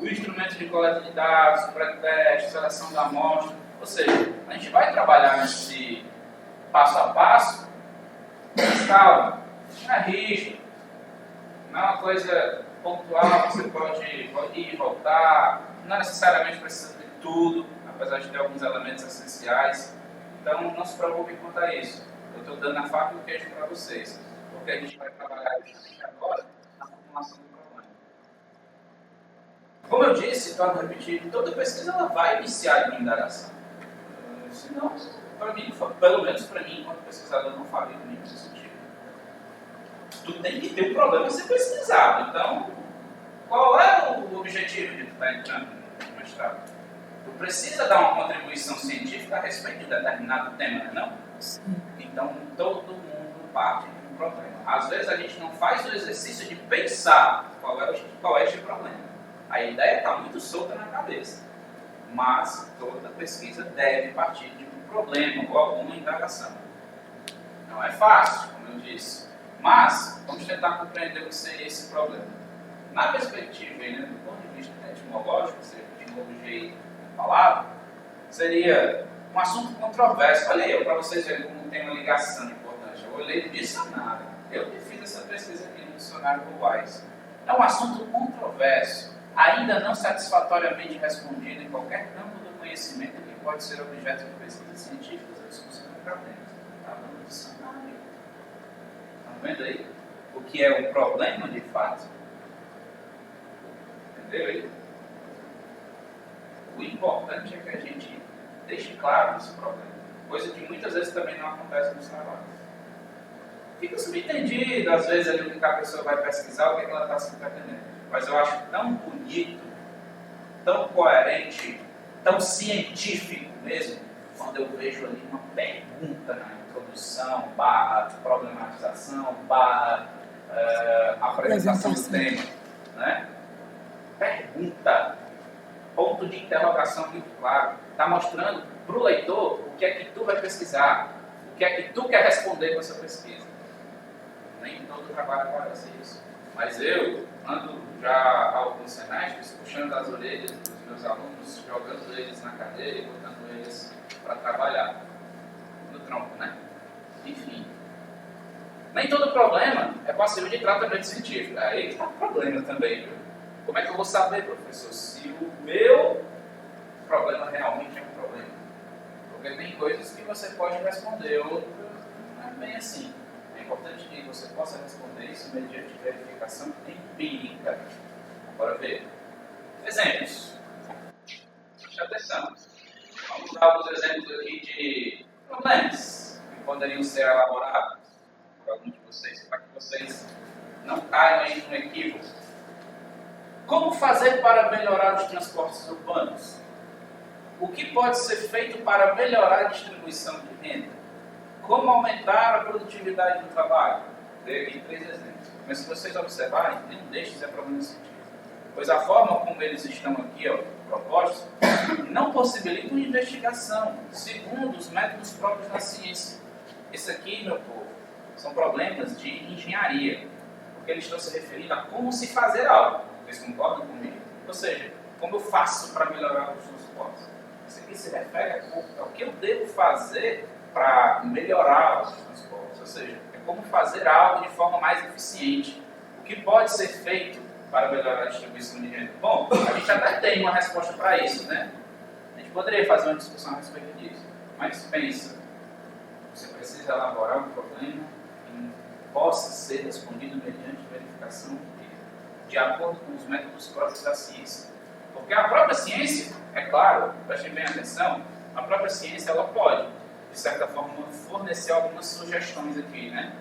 o instrumento de coleta de dados, o pré-teste, seleção da amostra. Ou seja, a gente vai trabalhar nesse passo a passo, mas calma, não é rígido, não é uma coisa pontual, você pode ir e voltar, não necessariamente precisa de tudo, apesar de ter alguns elementos essenciais. Então, não se preocupe quanto a isso. Eu estou dando a faca e o queijo para vocês, porque a gente vai trabalhar justamente agora na formulação do problema. Como eu disse, torno a repetir, toda pesquisa ela vai iniciar em uma indagação. Senão, para mim, pelo menos para mim, enquanto pesquisador, não faria nenhum sentido. Tu tem que ter um problema a ser pesquisado. Então, qual é o objetivo de tu estar entrando no mestrado? Tu precisa dar uma contribuição científica a respeito de determinado tema, não? Sim. Então, todo mundo parte de um problema. Às vezes, a gente não faz o exercício de pensar qual é este problema. A ideia está muito solta na cabeça. Mas toda pesquisa deve partir de um problema ou alguma indagação. Não é fácil, como eu disse. Mas, vamos tentar compreender o que seria esse problema. Na perspectiva, né, do ponto de vista etimológico, ou seja, etimologia da palavra, seria um assunto controverso. Olha aí, para vocês verem como tem uma ligação importante. Eu olhei no dicionário. Eu que fiz essa pesquisa aqui no dicionário do Wise. É um assunto controverso, ainda não satisfatoriamente respondido em qualquer campo do conhecimento que pode ser objeto de pesquisas científicas ou discussão acadêmica. Está no dicionário. Estão vendo aí o que é um problema de fato? Entendeu aí? O importante é que a gente deixe claro esse problema, coisa que muitas vezes também não acontece nos trabalhos. fica subentendido, às vezes, ali o que a pessoa vai pesquisar, o que ela está se pretendendo. Mas eu acho tão bonito, tão coerente, tão científico mesmo, quando eu vejo ali uma pergunta na introdução, problematização, apresentação do tema, né? Pergunta, ponto de interrogação muito claro, está mostrando para o leitor o que é que tu vai pesquisar, o que é que tu quer responder com essa pesquisa. Nem todo trabalho parece isso, mas eu ando já há alguns semestres puxando as orelhas dos meus alunos, jogando eles na cadeira e botando eles para trabalhar no tronco, né? Enfim. Nem todo problema é passível de tratamento científico. Aí está o problema também, viu? Como é que eu vou saber, professor, se o meu problema realmente é um problema? Porque tem coisas que você pode responder, outras não é bem assim. É importante que você possa responder isso mediante verificação empírica. Bora ver. Exemplos. Preste atenção. Vamos dar alguns exemplos aqui de problemas que poderiam ser elaborados por alguns de vocês, para que vocês não caiam em um equívoco. Como fazer para melhorar os transportes urbanos? O que pode ser feito para melhorar a distribuição de renda? Como aumentar a produtividade do trabalho? Dei aqui 3 exemplos. Mas se vocês observarem, nenhum destes é problema científico. Pois a forma como eles estão aqui propostos não possibilitam investigação segundo os métodos próprios da ciência. Isso aqui, meu povo, são problemas de engenharia, porque eles estão se referindo a como se fazer algo. Vocês concordam comigo? Ou seja, como eu faço para melhorar os transportes? Isso aqui se refere ao que eu devo fazer para melhorar os transportes. Ou seja, é como fazer algo de forma mais eficiente. O que pode ser feito para melhorar a distribuição de renda? Bom, a gente até tem uma resposta para isso, né? A gente poderia fazer uma discussão a respeito disso. Mas pensa, você precisa elaborar um problema que possa ser respondido mediante verificação de acordo com os métodos próprios da ciência. Porque a própria ciência, é claro, prestem bem atenção, a própria ciência ela pode, de certa forma, fornecer algumas sugestões aqui, né?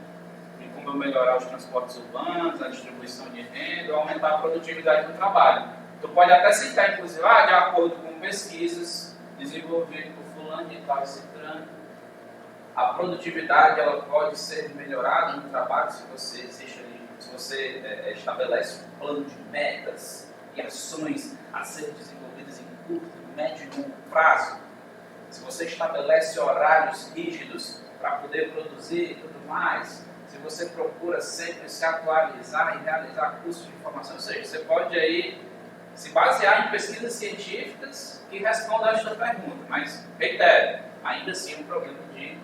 De como eu melhorar os transportes urbanos, a distribuição de renda, aumentar a produtividade do trabalho. Tu pode até citar, inclusive, de acordo com pesquisas desenvolvidas por fulano e tal, citando, a produtividade ela pode ser melhorada no trabalho se você estabelece um plano de metas e ações a serem desenvolvidas em curto, médio e longo prazo. Se você estabelece horários rígidos para poder produzir e tudo mais, se você procura sempre se atualizar e realizar cursos de formação, ou seja, você pode aí se basear em pesquisas científicas que respondam a esta pergunta, mas, reitero, ainda assim é um problema de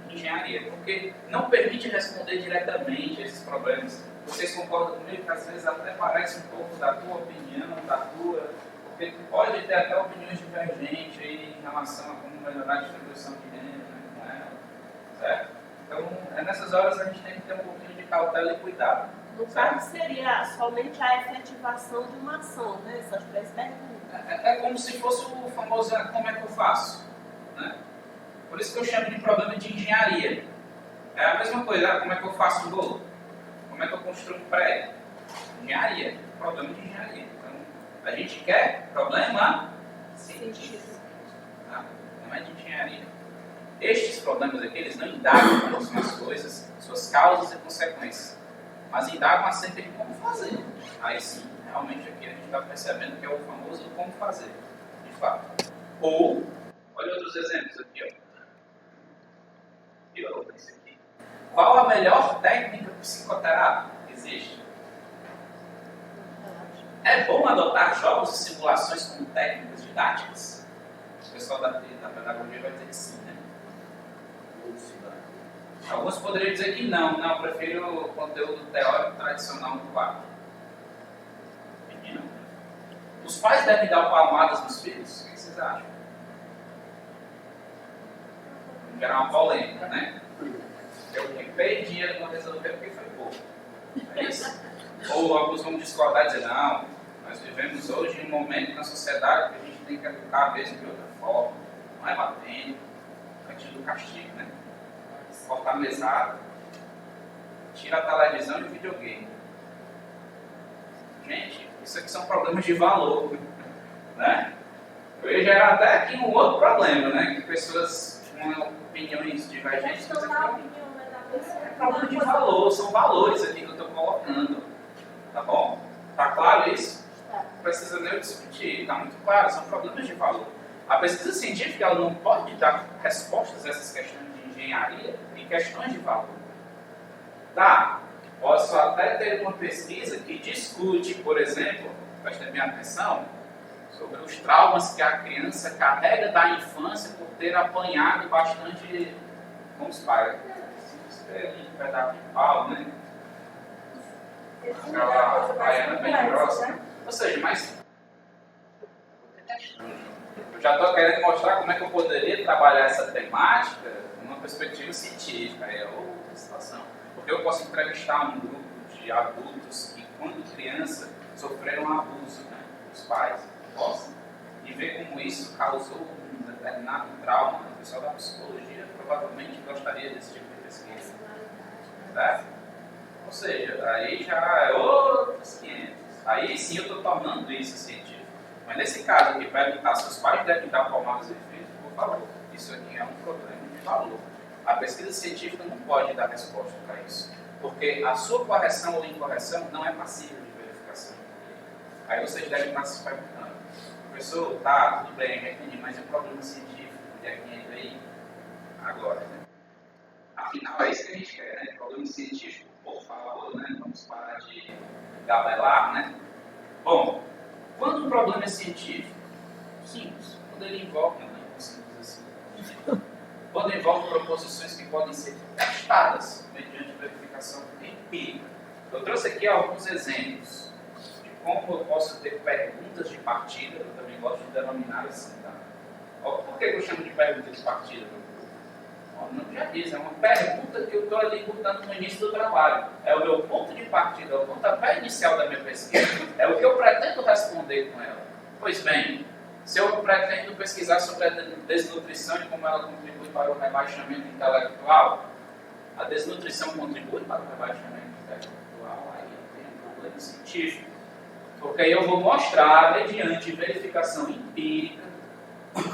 engenharia, porque não permite responder diretamente a esses problemas. Vocês concordam comigo que às vezes até parece um pouco da tua opinião, porque pode ter até opiniões divergentes aí em relação a como melhorar a distribuição de renda, né? Certo? Então, nessas horas a gente tem que ter um pouquinho de cautela e cuidado. No caso, seria somente a efetivação de uma ação, né? Essas 3 perguntas. É como se fosse o famoso como é que eu faço, né? Por isso que eu chamo de problema de engenharia. É a mesma coisa, como é que eu faço um bolo? Como é que eu construo um prédio? Engenharia, problema de engenharia. Então, a gente quer problema científico, tá? Não é de engenharia. Estes problemas aqui, eles não indagam nas coisas, suas causas e consequências, mas indagam acerca de como fazer. Aí sim, realmente aqui a gente está percebendo que é o famoso como fazer, de fato. Ou, olha outros exemplos aqui, ó. Esse aqui. Qual a melhor técnica psicoterápica que existe? É bom adotar jogos e simulações como técnicas didáticas? O pessoal da pedagogia vai dizer que sim, né? Alguns poderiam dizer que não, eu prefiro o conteúdo teórico tradicional no quadro. Menino. Os pais devem dar palmadas nos filhos? O que vocês acham? Gerar uma polêmica, né? Eu limpei dinheiro para resolver porque foi pouco. É isso? Ou alguns vão discordar e dizer, não, nós vivemos hoje em um momento na sociedade que a gente tem que educar mesmo de outra forma. Não é batendo, antes do castigo, né? Cortar mesada. tira a televisão e o videogame. Gente, isso aqui são problemas de valor, né? Eu ia gerar até aqui um outro problema, né? Que pessoas com opiniões divergentes. Questão da opinião, né, da pessoa. É problema de valor, são valores aqui que eu estou colocando. Tá bom? Tá claro isso? Não precisa nem discutir, tá muito claro, são problemas de valor. A pesquisa científica ela não pode dar respostas a essas questões de engenharia em questões de valor. Tá? Posso até ter uma pesquisa que discute, por exemplo, preste bem atenção, sobre os traumas que a criança carrega da infância por ter apanhado bastante com os pais. Um pedaço de pau, né? Aquela baiana bem grossa. Ou seja, mas eu já estou querendo mostrar como é que eu poderia trabalhar essa temática numa perspectiva científica. É outra situação. Porque eu posso entrevistar um grupo de adultos que, quando criança, sofreram abuso, né, dos pais. Posso? E ver como isso causou um determinado trauma. O pessoal da psicologia provavelmente gostaria desse tipo de pesquisa. Certo? Ou seja, aí já é outros 500. Aí sim eu estou tornando isso científico. Mas nesse caso aqui, perguntar se os pais devem dar palmadas e filhos, por favor, isso aqui é um problema de valor. A pesquisa científica não pode dar resposta para isso. Porque a sua correção ou incorreção não é passível de verificação. Aí vocês devem estar se perguntando, professor, tá, tudo bem, já entendi, mas é um problema científico, onde é que entra aí? Agora, né? Afinal, é isso que a gente quer, né? Problema científico, por favor, né? Vamos parar de gabelar, né? Bom, quando um problema é científico, simples, quando ele envolve, não é simples assim, quando envolve proposições que podem ser testadas mediante verificação empírica. Eu trouxe aqui alguns exemplos de como eu posso ter perguntas de partida, eu também gosto de denominar assim, tá? Por que eu chamo de pergunta de partida? Não já diz, é uma pergunta que eu estou ali botando no início do trabalho. É o meu ponto de partida, é o pontapé inicial da minha pesquisa. É o que eu pretendo responder com ela. Pois bem, se eu pretendo pesquisar sobre a desnutrição e como ela contribui para o rebaixamento intelectual, a desnutrição contribui para o rebaixamento intelectual, aí tem um problema científico. Porque aí eu vou mostrar, mediante verificação empírica,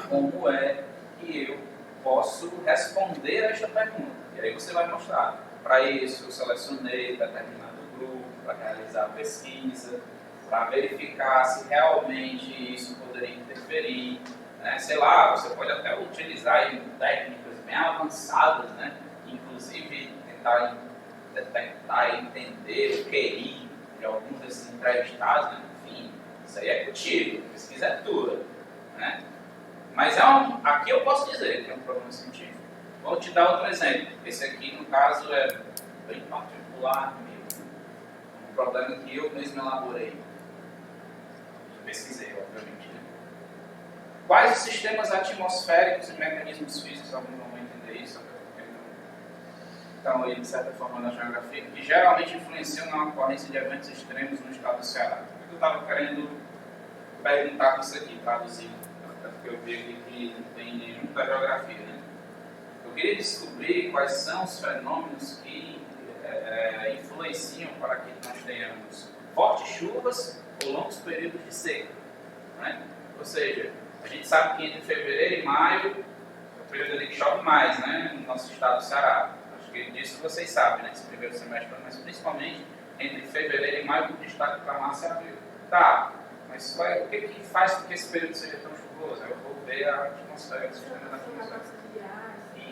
como é que eu posso responder a esta pergunta. E aí você vai mostrar. Para isso, eu selecionei determinado grupo para realizar a pesquisa, para verificar se realmente isso poderia interferir. Né? Sei lá, você pode até utilizar aí técnicas bem avançadas, né? Inclusive tentar detectar e entender o QI de alguns desses entrevistados. Né? Enfim, isso aí é contigo, a pesquisa é tua. Né? Mas aqui eu posso dizer que é um problema científico. Vou te dar outro exemplo. Esse aqui, no caso, é bem particular mesmo. Um problema que eu mesmo elaborei. Pesquisei, obviamente. Né? Quais os sistemas atmosféricos e mecanismos físicos, alguém vai entender isso? Então, aí, de certa forma, na geografia, que geralmente influenciam na ocorrência de eventos extremos no estado do Ceará. O que eu estava querendo perguntar com isso aqui, traduzir? Porque eu vi aqui que não tem muita geografia, né? Eu queria descobrir quais são os fenômenos que influenciam para que nós tenhamos fortes chuvas ou longos períodos de seca. Né? Ou seja, a gente sabe que entre fevereiro e maio é o período ali que chove mais, né? No nosso estado do Ceará. Acho que disso vocês sabem, né? Esse primeiro semestre, mas principalmente entre fevereiro e maio, o destaque para março e abril. Tá, mas o que faz com que esse período seja tão chuvoso? Eu vou ver a atmosfera, o sistema da atmosfera.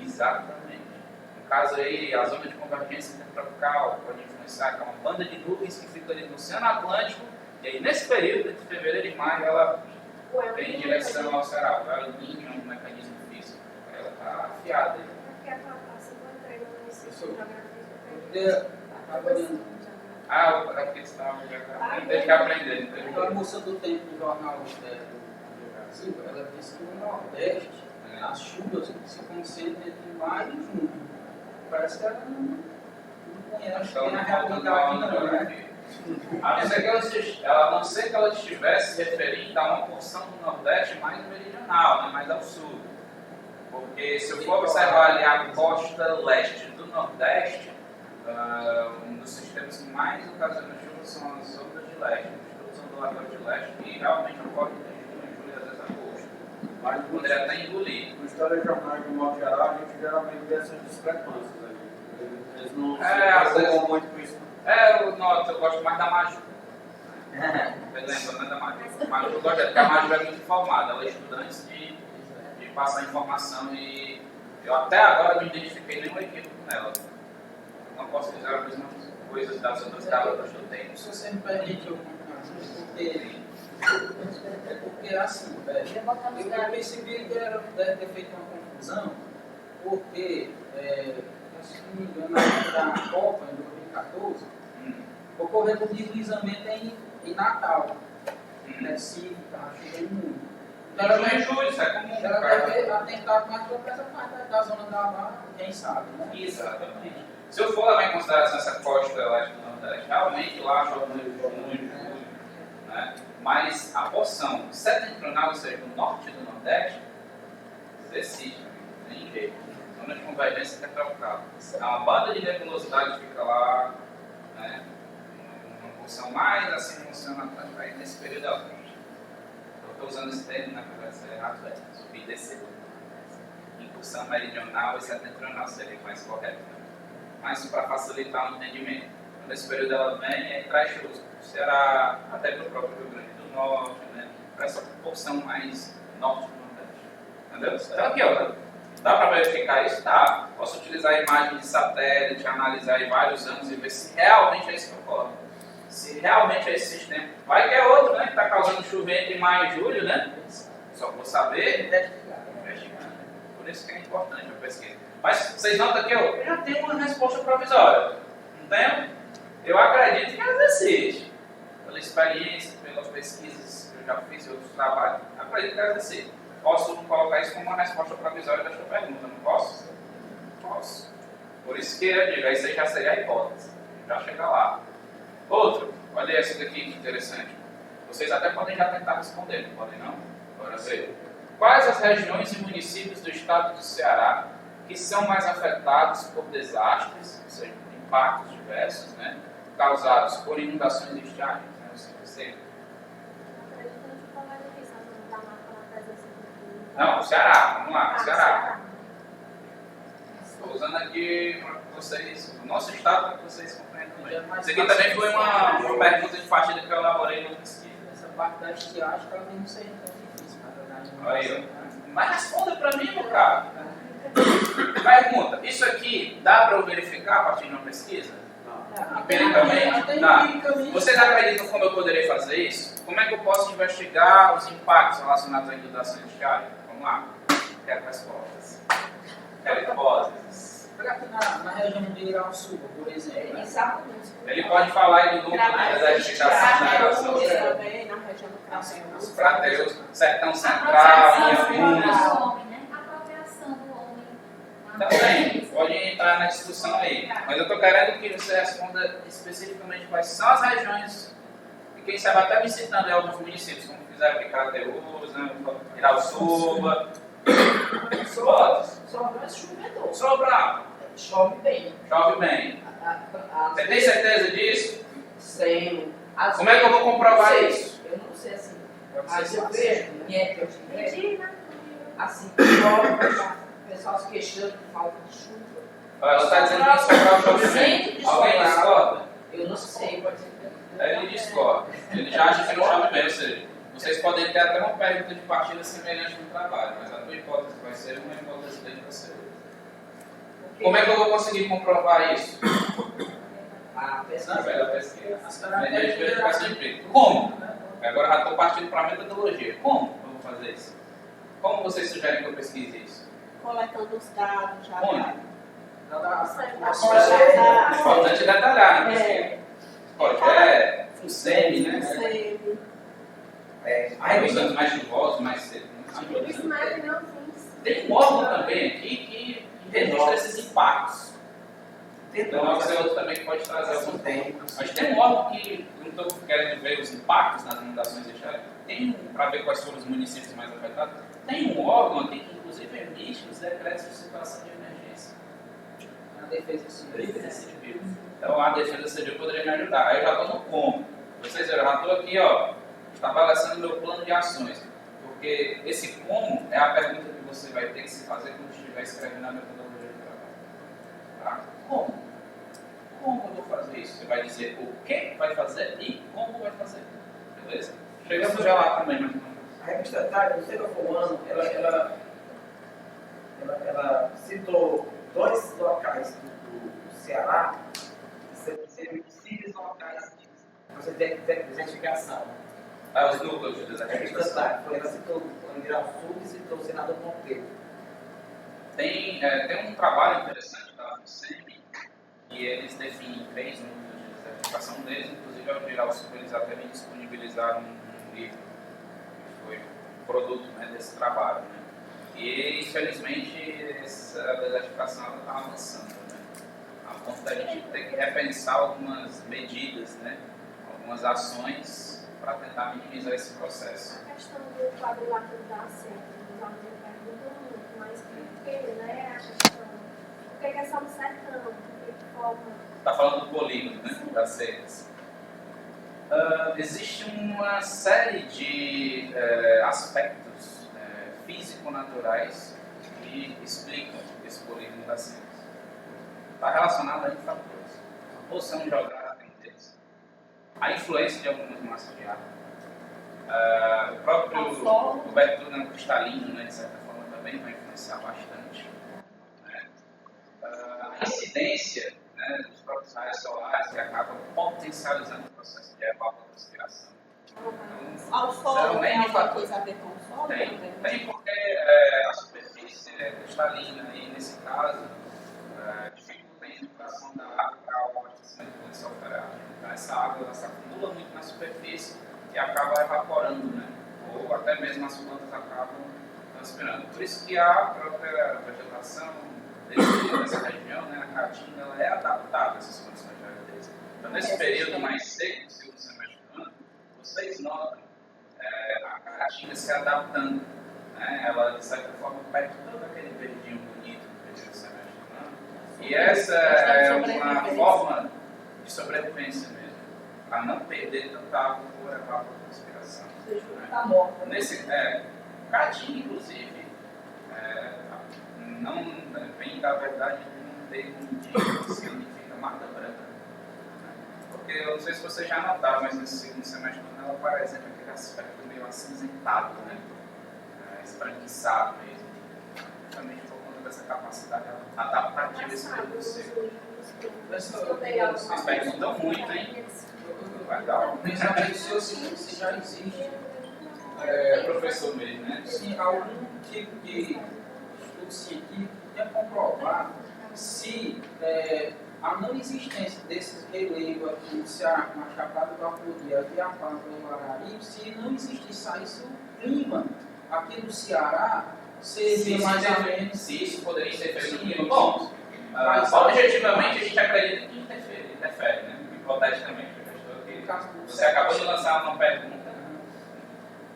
Exatamente. No caso aí, a zona de convergência intertropical pode influenciar, que é uma banda de nuvens que fica ali no Oceano Atlântico, e aí nesse período, entre fevereiro e maio, ela vem em direção ao Ceará. O El Niño é um mecanismo físico. Ela está afiada aí. Porque a classe não entrega no ensino É porque você estava tem que aprender. A moça do tempo do jornal do Brasil, ela disse que no Nordeste as chuvas se concentram entre maio e junho. Parece que ela não conhece bem a realidade, não, né? A não ser que ela estivesse referindo a uma porção do Nordeste mais meridional, né, mais ao sul. Porque se eu for observar ali a costa leste do Nordeste, um dos sistemas que mais ocasiona chuva são as ondas de leste, os ondulatórios de leste, que realmente ocorrem em junho, julho, às vezes agosto. Mas Poderia até engolir. nos telejornais, de modo geral, a gente geralmente vê essas discrepâncias ali. Eles não às se vezes- preocupam muito com isso. Eu noto, eu gosto mais da Maju. Você lembra, né, da Maju? Maju eu gosto porque a Maju é muito informada, ela estuda antes de passar informação e eu até agora não identifiquei nenhum equívoco nela. Não posso dizer as mesmas coisas das outras garotas que eu tenho. Se você me permite, eu porque assim, velho, eu percebi que deve ter feito uma confusão, porque, se não me engano, na Copa, em 2014, ocorreu o deslizamento em Natal, Recife, estava chovendo muito. Então, ela Junho e julho, isso é comum. ela cara. deve ter atentado mais para essa parte da zona da Barra, quem sabe, né? Exatamente. Se eu for levar em consideração essa costa leste do Nordeste, realmente lá chove no junho, julho, né? Mas a porção setentrional, ou seja, do norte do Nordeste, existe, não tem jeito. Zona de convergência intertropical. É uma banda de nebulosidade que fica lá, né? Uma porção mais assim funciona aí nesse período da frente. Eu estou usando esse termo, na verdade, é errado, subir e descer. Incursão meridional e setentrional seria mais correto, né? Mas para facilitar o entendimento. Quando esse período ela vem, aí traz chuvas para o Ceará, até para o próprio Rio Grande do Norte, né? Para essa porção mais norte do Nordeste. Entendeu? Então aqui, ó, dá para verificar isso? Dá. Posso utilizar a imagem de satélite, analisar aí vários anos e ver se realmente é isso que ocorre. Se realmente é esse sistema. Vai que é outro, né? Que está causando chuva entre maio e julho, né? Só vou saber investigar. Por isso que é importante a pesquisa. Mas vocês notam que eu já tenho uma resposta provisória. Não tenho? Eu acredito que ela existe. Pela experiência, pelas pesquisas que eu já fiz e outros trabalhos, acredito que ela existe. Posso colocar isso como uma resposta provisória desta pergunta, não posso? Posso. Por isso que eu digo, isso aí já seria a hipótese. Já chega lá. Outro, olha essa daqui que interessante. Vocês até podem já tentar responder, não podem não? Agora ver. Quais as regiões e municípios do estado do Ceará que são mais afetados por desastres, ou seja, por impactos diversos, né, causados por inundações e estiagens? Né, você... Não, o Ceará, vamos lá, o Ceará. Estou usando aqui para vocês, o nosso estado, para que vocês compreendam também. Isso aqui também foi uma pergunta de partida que eu elaborei no pesquisa. Essa parte da estiagem talvez não seja tão difícil, na verdade. Aí, mas responda para mim, meu cara. Pergunta, isso aqui dá para eu verificar a partir de uma pesquisa? Empiricamente? Dá. Vocês acreditam como eu poderia fazer isso? Como é que eu posso investigar os impactos relacionados à inundação de estiagem? Vamos lá. Quero respostas. Quero hipóteses. Olha aqui na região de Irauçuba, por exemplo. Exatamente. Ele pode falar aí do núcleo da edificação da geração. também, na região do Crateus. Os Crateus, Sertão Central, Inhamuns. Apropriação do homem. Também, pode entrar na discussão aí. Mas eu estou querendo que você responda especificamente quais são as regiões, e quem sabe até me citando em alguns municípios, como fizeram aqui Crateus, né, Irauçuba. Outros. Sobra chuvedor. Sobra. Chove bem. Chove bem. Você tem certeza disso? Sem. Como é que eu vou comprovar isso? Eu não sei assim. Pode Mas ser eu fácil. vejo, minha época eu tive, assim, chove, o pessoal se queixando de falta de chuva. Olha, ela está dizendo que Sobral chove Sempre bem. de Alguém Sobral. discorda? Eu não sei, pode ser. Ele discorda. Ele já acha que não chove bem, ou seja, vocês podem ter até uma pergunta de partida semelhante no trabalho, mas a tua hipótese vai ser uma hipótese dele vai ser outra. Como é que eu vou conseguir comprovar isso? A Na pesquisa. velha pesquisa. Mediante verificação empírica. Como? Agora já estou partindo para a metodologia. Como eu vou fazer isso? Como vocês sugerem que eu pesquise isso? Coletando os dados já. Onde? Ah, É importante detalhar na pesquisa. É. Pode, FUNSEMI, né? Sei. Aí os anos mais chuvosos, mais cedo. Tem um órgão também aqui que registra esses impactos. Então, vai ser outro também que pode trazer algum tempo. Mas tem um órgão que, não estou querendo ver os impactos nas inundações deixadas, tem para ver quais foram os municípios mais afetados. Tem um órgão aqui que, inclusive, emite os decretos de situação de emergência. defesa civil. Então a defesa civil poderia me ajudar. Aí eu já estou no como. Vocês viram, eu já estou aqui, ó, estabelecendo meu plano de ações. Porque esse como é a pergunta que você vai ter que se fazer quando estiver escrevendo a metodologia de trabalho. Tá? Como? Como eu vou fazer isso? Você vai dizer o que vai fazer e como vai fazer. Beleza? Chegamos já lá também, mas A revista Time, no segundo ano, ela citou 2 locais do Ceará que seriam possíveis locais de desertificação. os núcleos de A revista desertificação. Time, ela citou o Mineral Sul e citou o Senador Monteiro. Tem um trabalho interessante da UCM, que eles definem 3 núcleos de desertificação deles, inclusive ao Mineral Sul eles até me disponibilizaram um livro que foi produto, né, desse trabalho. Né? E infelizmente essa desertificação está avançando, né? A ponto da gente ter que repensar algumas medidas, né? Algumas ações para tentar minimizar esse processo. A questão do quadrilátero da certo, os alunos perguntam muito, mas por que, né, a questão? Por que é só no sertão? Por que forma? Está falando do polígono, né? Das secas. Existe uma série de aspectos físico-naturais que explicam esse polígono das secas. Está relacionado a fatores. A posição geográfica deles, a influência de algumas massas de ar, o próprio cobertura cristalina, né, de certa forma, também vai influenciar bastante. Né? A incidência, né, dos próprios raios solares que acabam potencializando o processo de evapotranspiração. Ao solo tem N alguma fatores. coisa a ver com o solo? Tem porque a superfície é cristalina e, nesse caso, dificulta a infiltração da água para o abastecimento do potencial operário. Então, essa água ela se acumula muito na superfície e acaba evaporando, né? Ou até mesmo as plantas acabam transpirando. Por isso que a própria vegetação dessa região, né, a caatinga, ela é adaptada a essas condições de aridez. Então, nesse período mais seco, segundo semestre do ano, vocês notam a caatinga se adaptando. Né? Ela, de certa forma, perde todo aquele verdinho bonito do primeiro semestre do ano. E essa é uma forma de sobrevivência mesmo, para não perder tanta água por evapotranspiração. Está morta. Caatinga, inclusive, não vem da verdade de um termo que significa mata branca. Porque eu não sei se vocês já notaram, mas nesse segundo semestre ela aparece aquele aspecto meio acinzentado, né? Esbranquiçado mesmo. Também por conta dessa capacidade adaptativa desse período seco. Vocês perguntam muito, hein? Legal. Pensamento seu, se já existe Professor mesmo, né? se algum tipo de estudo científico quer comprovar se a não existência desses relevos aqui no Ceará, na Chapada do Apodi, Viapá, no Araripe, se não existisse isso, o clima aqui no Ceará seria mais ou menos. Se isso poderia interferir no clima. Bom, objetivamente a gente acredita que interfere, né? Hipoteticamente. Você acabou de lançar uma pergunta.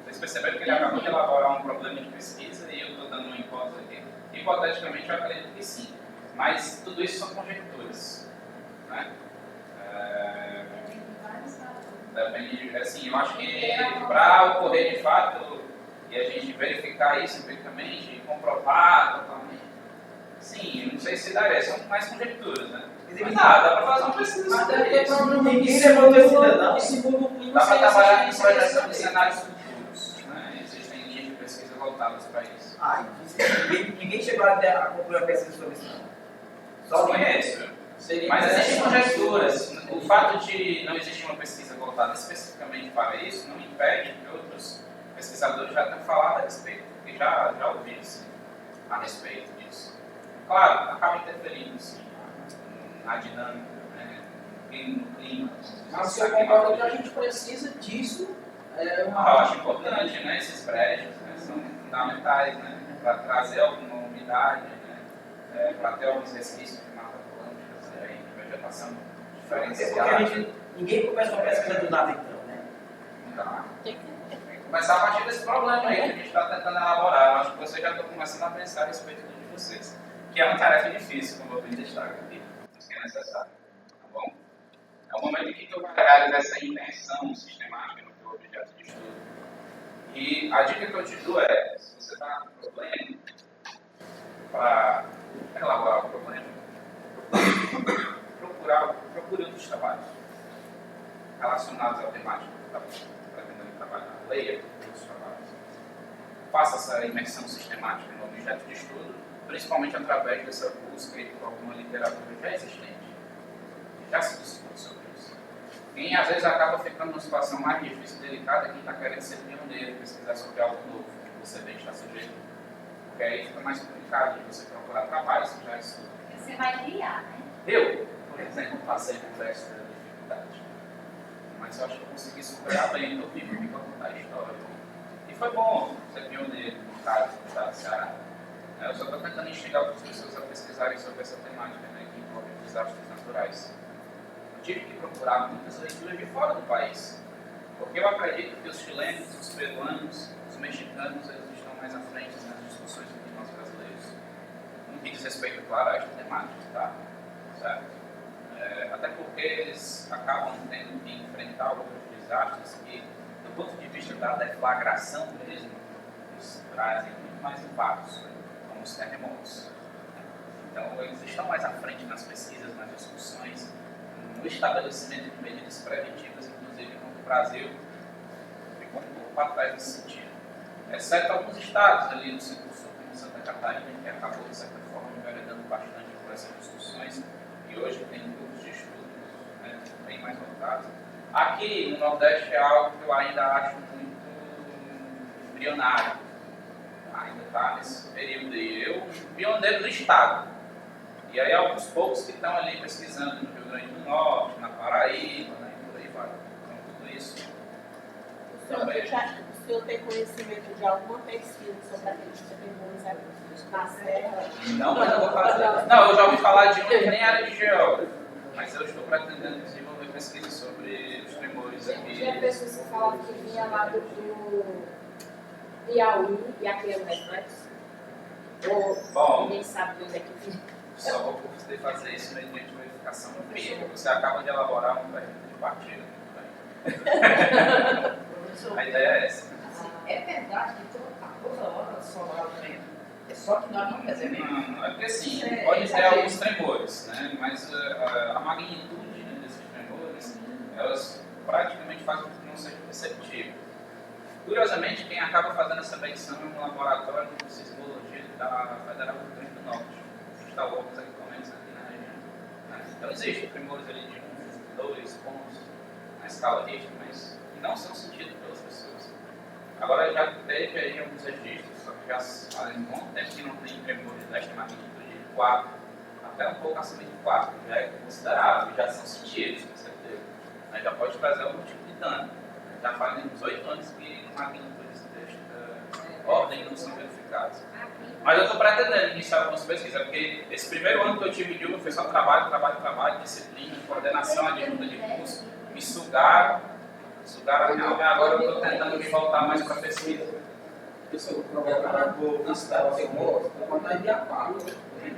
Vocês perceberam que ele acabou de elaborar um problema de pesquisa e eu estou dando uma hipótese aqui. Hipoteticamente eu acredito que sim. Mas tudo isso são conjecturas. Né? Depende, assim, eu acho que para ocorrer de fato e a gente verificar isso empiricamente e comprovar totalmente, sim, não sei se daria, são mais conjecturas, né? Mas dá para fazer uma pesquisa sobre isso. Ninguém levantou esse não. Dá para trabalhar em projeção de cenários futuros. Né? Existem linhas de pesquisa voltadas para isso. Ninguém chegou até a concluir a pesquisa sobre isso. Só conheço. Mas existem conjecturas. O fato de não existir uma pesquisa voltada especificamente para isso não impede que outros pesquisadores já tenham falado a respeito, porque já ouviram a respeito disso. Claro, acaba interferindo sim na dinâmica, né, no clima. Mas você concorda que a gente precisa disso? Eu acho importante, né, esses prédios, né, são fundamentais, né, para trazer alguma umidade, né, para ter alguns resquícios de mata atlântica, de vegetação diferenciada. Ninguém começa uma pesquisa do nada então, né? Então, tem que começar a partir desse problema aí que a gente está tentando elaborar. Eu acho que vocês já estão começando a pensar a respeito de vocês. que é uma tarefa difícil, como eu bem destaco aqui, mas que é necessário, tá bom? É o momento em que tu vai realizar essa imersão sistemática no teu objeto de estudo. E a dica que eu te dou é, se você está com problema, para elaborar o problema, procure outros trabalhos relacionados à temática que está pretendendo trabalhar. Leia outros trabalhos. Faça essa imersão sistemática no objeto de estudo, principalmente através dessa busca por alguma literatura já existente, que já se discute sobre isso. Quem às vezes acaba ficando numa situação mais difícil e delicada é quem está querendo ser pioneiro, pesquisar sobre algo novo, que você bem está sujeito. Porque aí fica mais complicado de você procurar trabalhos que já estudam. Você vai criar, né? Eu, por exemplo, passei por essa dificuldade. Mas eu acho que eu consegui superar bem, eu vivo de contar a história. E foi bom ser pioneiro no caso do estado do Ceará. Eu só estou tentando instigar outras pessoas a pesquisarem sobre essa temática, né, que envolve desastres naturais. Eu tive que procurar muitas leituras de fora do país. Porque eu acredito que os chilenos, os peruanos, os mexicanos, eles estão mais à frente nas discussões do que nós brasileiros. No que diz respeito, claro, a esta temática, tá? Certo? Até porque eles acabam tendo que enfrentar outros desastres que, do ponto de vista da deflagração mesmo, eles trazem muito mais impactos, né? Como os terremotos. Então, eles estão mais à frente nas pesquisas, nas discussões, no estabelecimento de medidas preventivas, inclusive, enquanto o Brasil ficou um pouco para trás nesse sentido. Exceto alguns estados ali do Centro-Sul, como Santa Catarina, que acabou, de certa forma, enveredando bastante por essas discussões, e hoje tem grupos de estudos, né, bem mais voltados. Aqui no Nordeste é algo que eu ainda acho muito embrionário. Ainda está nesse período aí. Eu, pioneiro do Estado. E aí alguns poucos que estão ali pesquisando no Rio Grande do Norte, na Paraíba, né, e por aí vai. Então tudo isso. O senhor tem conhecimento de alguma pesquisa sobre aqueles terremotos na Serra? Não, mas eu vou fazer. Não, eu já ouvi falar de um que nem área de geógrafo. Mas eu estou pretendendo desenvolver pesquisa sobre os tremores aqui. Tinha pessoas que falavam que vinha lá do Piauí e aqui é o reflexo. Ou ninguém sabe de onde é que vinha. Só vou poder fazer isso mediante verificação empírica. Você acaba de elaborar um projeto de partida. A ideia é essa. Assim, é verdade que toda hora solar o trem. É só que nós não percebemos. Não, é porque sim, pode ter alguns tremores, né? Mas a magnitude, né, desses tremores, elas praticamente fazem com que não seja perceptível. Curiosamente, quem acaba fazendo essa medição é um laboratório de sismologia da Federal do Rio Grande do Norte, que instalou alguns equipamentos aqui na região. Né? Então existem tremores ali de 1, 2 pontos na escala Richter, mas que não são sentidos pelas pessoas. Agora já teve aí alguns registros, só que já faz um bom tempo que não tem tremores desta magnitude de 4, até um pouco acima de 4, já é considerável, já são sentidos, com certeza. Mas já pode trazer algum tipo de dano. Já fazem uns 8 anos que magnitudes desta ordem não são verificadas. Mas eu estou pretendendo iniciar algumas pesquisas, porque esse primeiro ano que eu tive de UFA foi só trabalho, disciplina, coordenação, ajuda de curso, me sugaram a minha alma, e agora eu estou tentando me voltar mais para a pesquisa. Eu sou programador na cidade que eu moro, eu moro na Ibiapaba,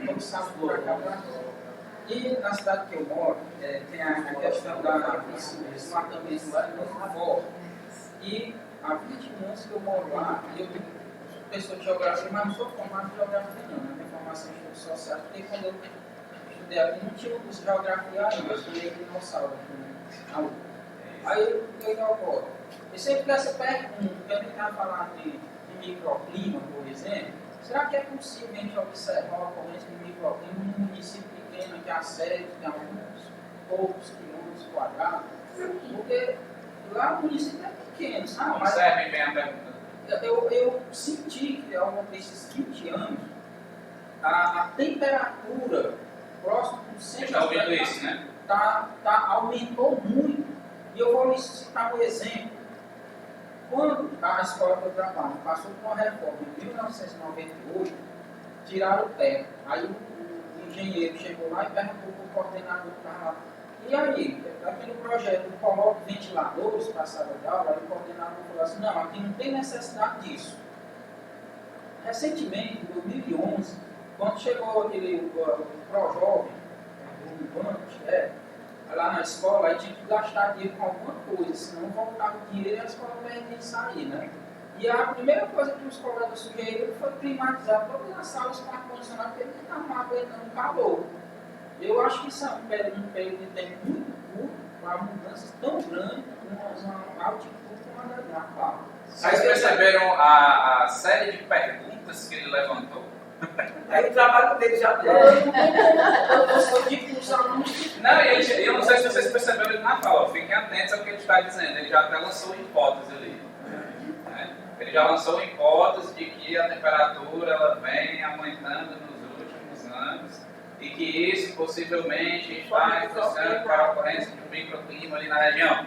como sabe por acá. E na cidade que eu moro, tem a questão do desmatamento lá muito forte. E há 20 anos que eu moro lá, e eu sou pessoa de geografia, mas não sou formado em geografia não, né? Tenho formação em estudos sociais, porque quando eu estudei aqui não tinha um curso de geografia ainda, eu estudei dinossauro aqui na UFA. Aí o que eu ocorre? Eu sempre tenho essa pergunta, porque a gente está falando de microclima, por exemplo, será que é possível a gente observar a ocorrência de microclima num município pequeno que a sede tem alguns poucos quilômetros quadrados? Porque lá o município é pequeno, sabe? Mas serve bem a pergunta. Eu senti que ao longo desses 20 anos a temperatura próxima do centro está ouvindo isso, né? aumentou muito. E eu vou lhe citar um exemplo. Quando a escola que eu trabalho passou por uma reforma em 1998, tiraram o teto. Aí o engenheiro chegou lá e perguntou para o coordenador que estava lá. E aí, aquele projeto coloca ventiladores para a sala de aula, aí o coordenador falou assim, não, aqui não tem necessidade disso. Recentemente, em 2011, quando chegou aquele pró-jovem, o banco, lá na escola, aí tinha que gastar dinheiro com alguma coisa, senão voltava o dinheiro e a escola não ia nem sair, né? E a primeira coisa que os colegas sugeriram foi climatizar todas as salas com ar-condicionado, porque ele não estava aguentando calor. Eu acho que isso é um período de tempo muito curto, para mudanças tão grandes, uma altitude como a da Natal. Vocês perceberam a série de perguntas que ele levantou? Aí o trabalho dele já tem. Eu sou tipo os alunos. Não, eu não sei se vocês perceberam ele na fala, fiquem atentos ao que ele está dizendo. Ele já até lançou hipótese ali. Né? Ele já lançou a hipótese de que a temperatura ela vem aumentando nos últimos anos e que isso possivelmente está influenciando para a ocorrência de um microclima ali na região.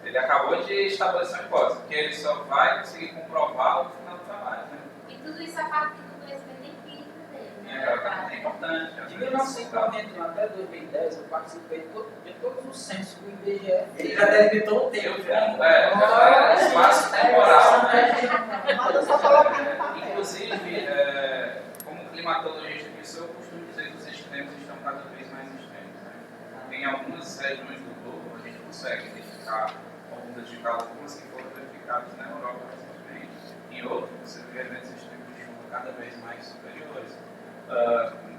Ele acabou de estabelecer uma hipótese, que ele só vai conseguir comprovar no final do trabalho. Né? E tudo isso a partir do conhecimento empírico dele, né? É importante. De 1990 até 2010, eu participei de todos os censos do IBGE. Ele já delimitou um tempo. Espaço temporal. Mas só colocar no papel. Inclusive, como climatologista que sou, eu costumo dizer que os extremos estão cada vez mais extremos. Né? Em algumas regiões do globo, a gente consegue identificar ondas de calor que foram verificadas na Europa recentemente. Em outros, você vê eventos extremos de chuva cada vez mais superiores.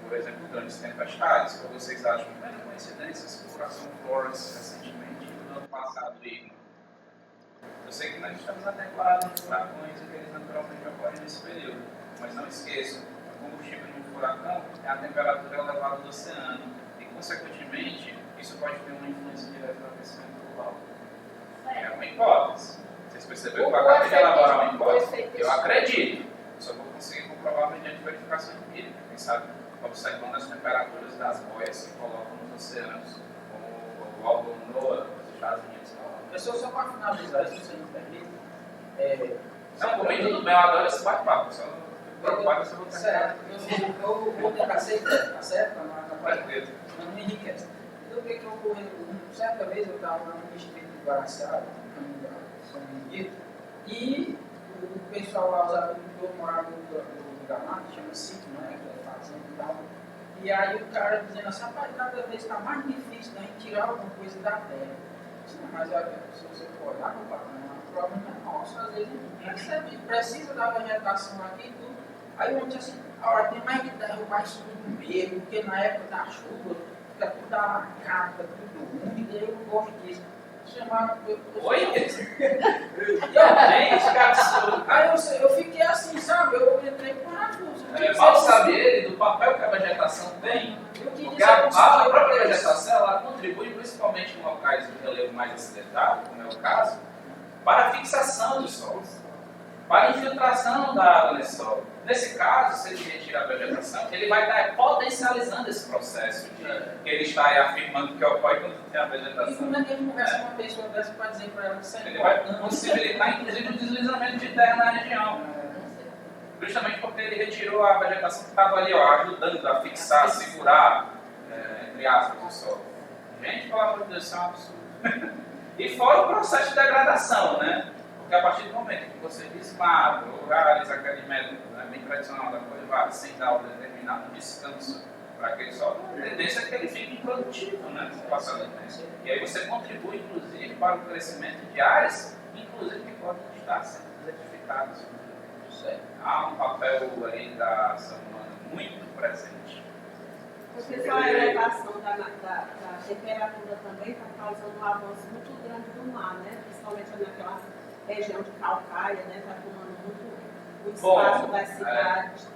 Por exemplo, grandes tempestades, que vocês acham plena coincidência, a furacão Florence recentemente no ano passado. Eu sei que nós estamos na temporada de furacões e que eles naturalmente ocorrem nesse período, mas não esqueçam, o combustível de um furacão é a temperatura elevada do oceano e, consequentemente, isso pode ter uma influência direta no aquecimento global. É uma hipótese. Vocês perceberam que eu acabei de elaborar uma hipótese? Eu acredito, só vou conseguir comprovar mediante verificação empírica, quem sabe observando as temperaturas das boias que colocam nos oceanos, como o álbum NOAA nos Estados Unidos. Pessoal, só para finalizar, se você me permite. Não, comigo tudo bem, eu adoro esse bate-papo, só preocupado se eu vou ter. Certo, eu vou tentar ser tá certo? Não me enriquece. Então, o que ocorreu? Certa vez eu estava no distrito de Guaraciaba, no caminho da São Benedito, e o pessoal lá, os agricultores moravam no Gramado, chama sítio, né? Fazenda e tal. E aí o cara dizendo assim, rapaz, cada vez está mais difícil da gente tirar alguma coisa da terra. Mas se você for olhar, o problema é nosso, às vezes recebe, precisa da vegetação aqui e tudo. Aí o homem diz assim, olha, tem mais que derrubar isso tudo mesmo, porque na época da chuva fica tudo alagado, fica tudo úmido, e eu não gosto disso. Oi? Gente, que absurdo. Aí eu fiquei assim, sabe? Eu entrei com parafuso. Mal saber ele do papel que a vegetação tem. Porque a própria vegetação ela contribui principalmente em locais de relevo mais acidentado, como é o caso, para a fixação do solo, para a infiltração da água nesse solo. Nesse caso, se ele retira a vegetação, ele vai estar potencializando esse processo que ele está aí afirmando que ocorre quando tem a vegetação. E como é que ele conversa com uma pessoa dessa para dizer para ela que isso é ele vai possibilitar, inclusive, o deslizamento de terra na região. Justamente porque ele retirou a vegetação que estava ali, ó, ajudando a fixar, a segurar, entre aspas, o solo. Gente, pelo amor de Deus, isso é um absurdo. E fora o processo de degradação, né? Porque a partir do momento que você desmata ou realiza aquele método, né, bem tradicional da coisa, sem dar um determinado descanso para aquele solo, a tendência é que ele fique improdutivo, né? Com o passar do tempo. E aí você contribui, inclusive, para o crescimento de áreas, inclusive que podem estar sendo desertificadas. Há um papel aí da ação humana muito presente. Porque só a elevação da temperatura também está causando um avanço muito grande do mar, né? Principalmente naquela região de Calcaia, né? Está tomando muito espaço das cidades.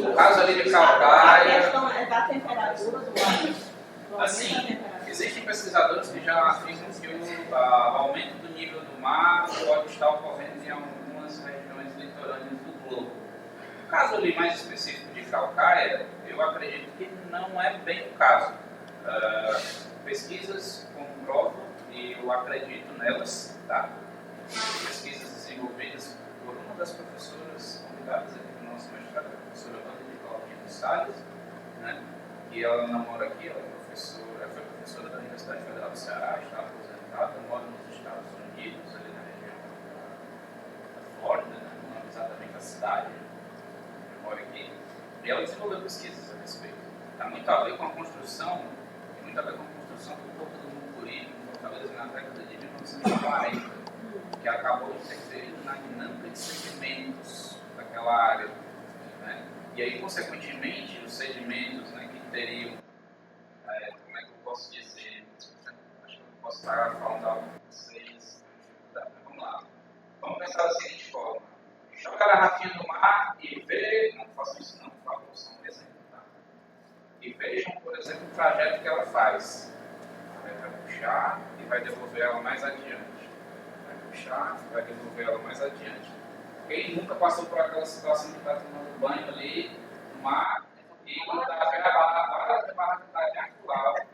No caso ali de Calcaia... A questão é da temperatura do ar. Assim, existem pesquisadores que já afirmam que o aumento do nível do mar pode estar ocorrendo em algumas regiões litorâneas do globo. No caso ali mais específico de Calcaia, eu acredito que não é bem o caso. Pesquisas comprovam, e eu acredito nelas, tá? Pesquisas desenvolvidas por uma das professoras convidadas aqui do nosso mestrado, a professora Wanda de Claudino Salles, né? E ela não mora aqui, ela foi professora da Universidade Federal do Ceará, está aposentada, mora nos Estados Unidos, ali na região da Flórida, né? Não é exatamente a cidade, eu moro aqui. E ela desenvolveu pesquisas a respeito. Está muito a ver com a construção, tem muito a ver com a construção do Porto do Mucuri, em Fortaleza, na década de 1940, que acabou interferindo na dinâmica de sedimentos daquela área. Né? E aí, consequentemente, os sedimentos, né, que teriam, como é que eu posso dizer, acho que eu posso estar falando algo com vocês. Vamos lá. Vamos pensar da seguinte forma. Joga a garrafinha no mar e vê, não façam isso não, por favor, só um exemplo, tá? E vejam, por exemplo, o trajeto que ela faz. Ela vai puxar e vai devolver ela mais adiante. Vai puxar e vai devolver ela mais adiante. Quem nunca passou por aquela situação de estar tomando banho ali no mar e quando está a barra está de arcolar.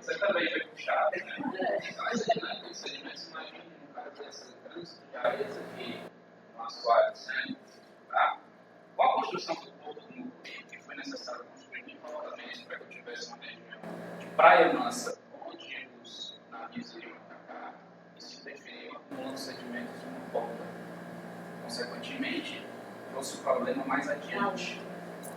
Você também vai puxar, né? Então, essa dinâmica de sedimentos, imagine no caso desse trânsito de areias aqui no assoalho, né? Tá? Com a construção do Porto do Mucuri, que foi necessário construir novamente para que eu tivesse uma região de praia mansa, onde os navios iriam atacar e se interferiam acumulando sedimentos de uma ponta. Consequentemente, trouxe o problema mais adiante.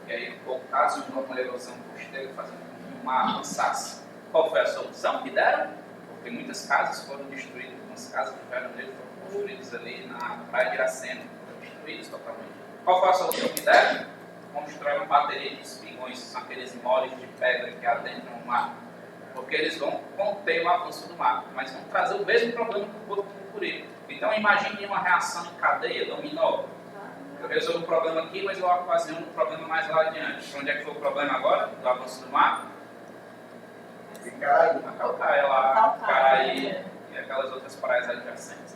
E aí, por caso de uma erosão costeira, fazendo com que o mar avançasse. Qual foi a solução que deram? Porque muitas casas foram destruídas, algumas casas de veraneio foram construídas ali na praia de Iracema, foram destruídas totalmente. Qual foi a solução que deram? Constrói uma bateria de espigões, são aqueles moles de pedra que adentram o mar, porque eles vão conter o avanço do mar, mas vão trazer o mesmo problema que o Porto do Mucuri. Então imagine uma reação em cadeia, dominó. Eu resolvo o problema aqui, mas eu ocasiono um problema mais lá adiante. Onde é que foi o problema agora, do avanço do mar? A Calcaia lá, Caraí e aquelas outras praias adjacentes.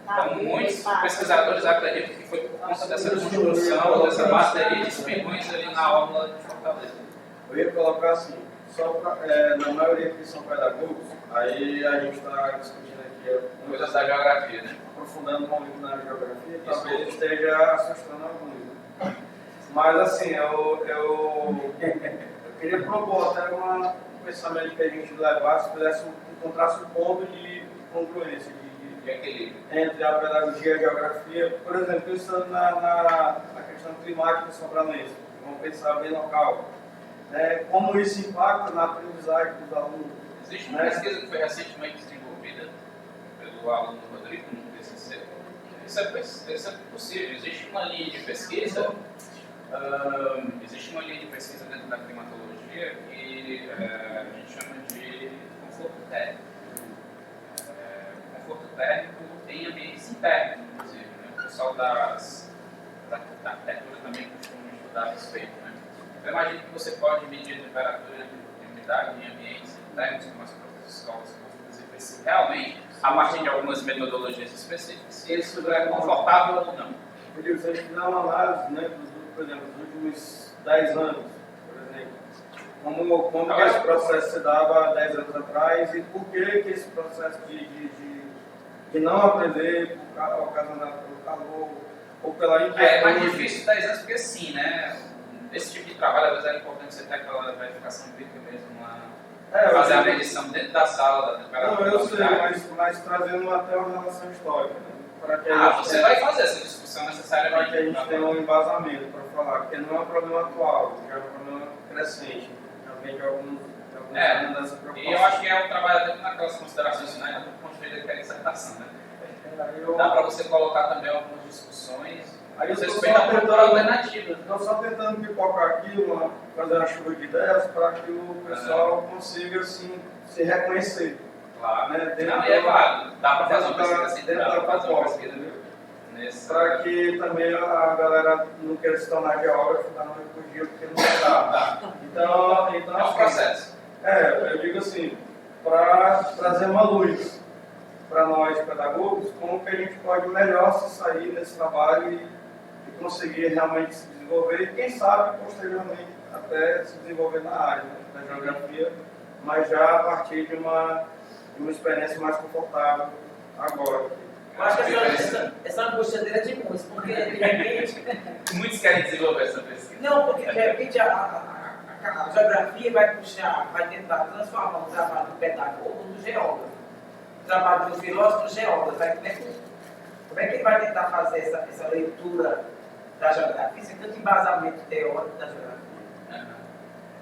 Então, muitos pesquisadores acreditam que foi por conta dessa construção, dessa bateria de espigões ali na orla de Fortaleza. Eu ia colocar assim, só pra, na maioria que são pedagogos, aí a gente está discutindo aqui coisas da geografia, né? Aprofundando muito na geografia, talvez esteja assustando alguns. Mas assim, eu queria propor até um pensamento que a gente levasse, encontrasse um ponto de congruência, de equilíbrio entre a pedagogia e a geografia. Por exemplo, pensando na questão climática sobranense, vamos pensar bem local. Como isso impacta na aprendizagem dos alunos. Existe uma pesquisa que foi recentemente desenvolvida pelo aluno Rodrigo no TCC. Isso é possível. Existe uma linha de pesquisa, dentro da climatologia que a gente chama de conforto térmico. Conforto térmico em ambientes internos, inclusive. Né? O pessoal da arquitetura também costuma estudar a respeito. Né? Eu imagino que você pode medir a temperatura e umidade em ambientes internos, como as próprias escolas públicas, e ver se realmente, a partir de algumas metodologias específicas, se isso é confortável ou não. Eu digo, se a gente fizer uma análise, né, por exemplo, dos últimos 10 anos, por exemplo, como que esse processo se dava há 10 anos atrás e por que esse processo de não aprender ocasionado pelo calor ou pela inquietude. É mais difícil 10 anos porque sim, né? Esse tipo de trabalho, às vezes é importante você ter aquela verificação empírica mesmo, fazer a medição dentro da sala da temperatura. Não, eu sei, mas trazendo até uma relação histórica, né? Para que você vai fazer essa discussão necessariamente. Para que a gente tenha um embasamento para falar, porque não é um problema atual, já é um problema crescente, também de alguns anos dessa preocupação. E eu acho que é um trabalho até naquelas considerações finais, do ponto de vista da dissertação, né? Dá para você colocar também algumas discussões. Aí eu você estou respeita por alternativas. Estou só tentando pipocar aqui, fazer uma chuva de ideias para que o pessoal consiga assim, se reconhecer. Claro. Né? Não, é válido. Dá para fazer uma pesquisa assim, dentro da proposta. Para que também a galera não queira se tornar geógrafo da noite para o dia, porque não está. Então, é um processo. Eu digo assim, para trazer uma luz para nós pedagogos, como que a gente pode melhor se sair desse trabalho e conseguir realmente se desenvolver e quem sabe posteriormente até se desenvolver na área da geografia, mas já a partir de uma experiência mais confortável agora. Eu acho que essa angústia dele é de muitos, porque de repente... Muitos querem desenvolver essa pesquisa. Não, porque de repente a geografia vai tentar transformar o trabalho do pedagogo no geógrafo. O trabalho do filósofo no geógrafo. Como é que ele vai tentar fazer essa leitura da geografia, sem tanto embasamento teórico da geografia.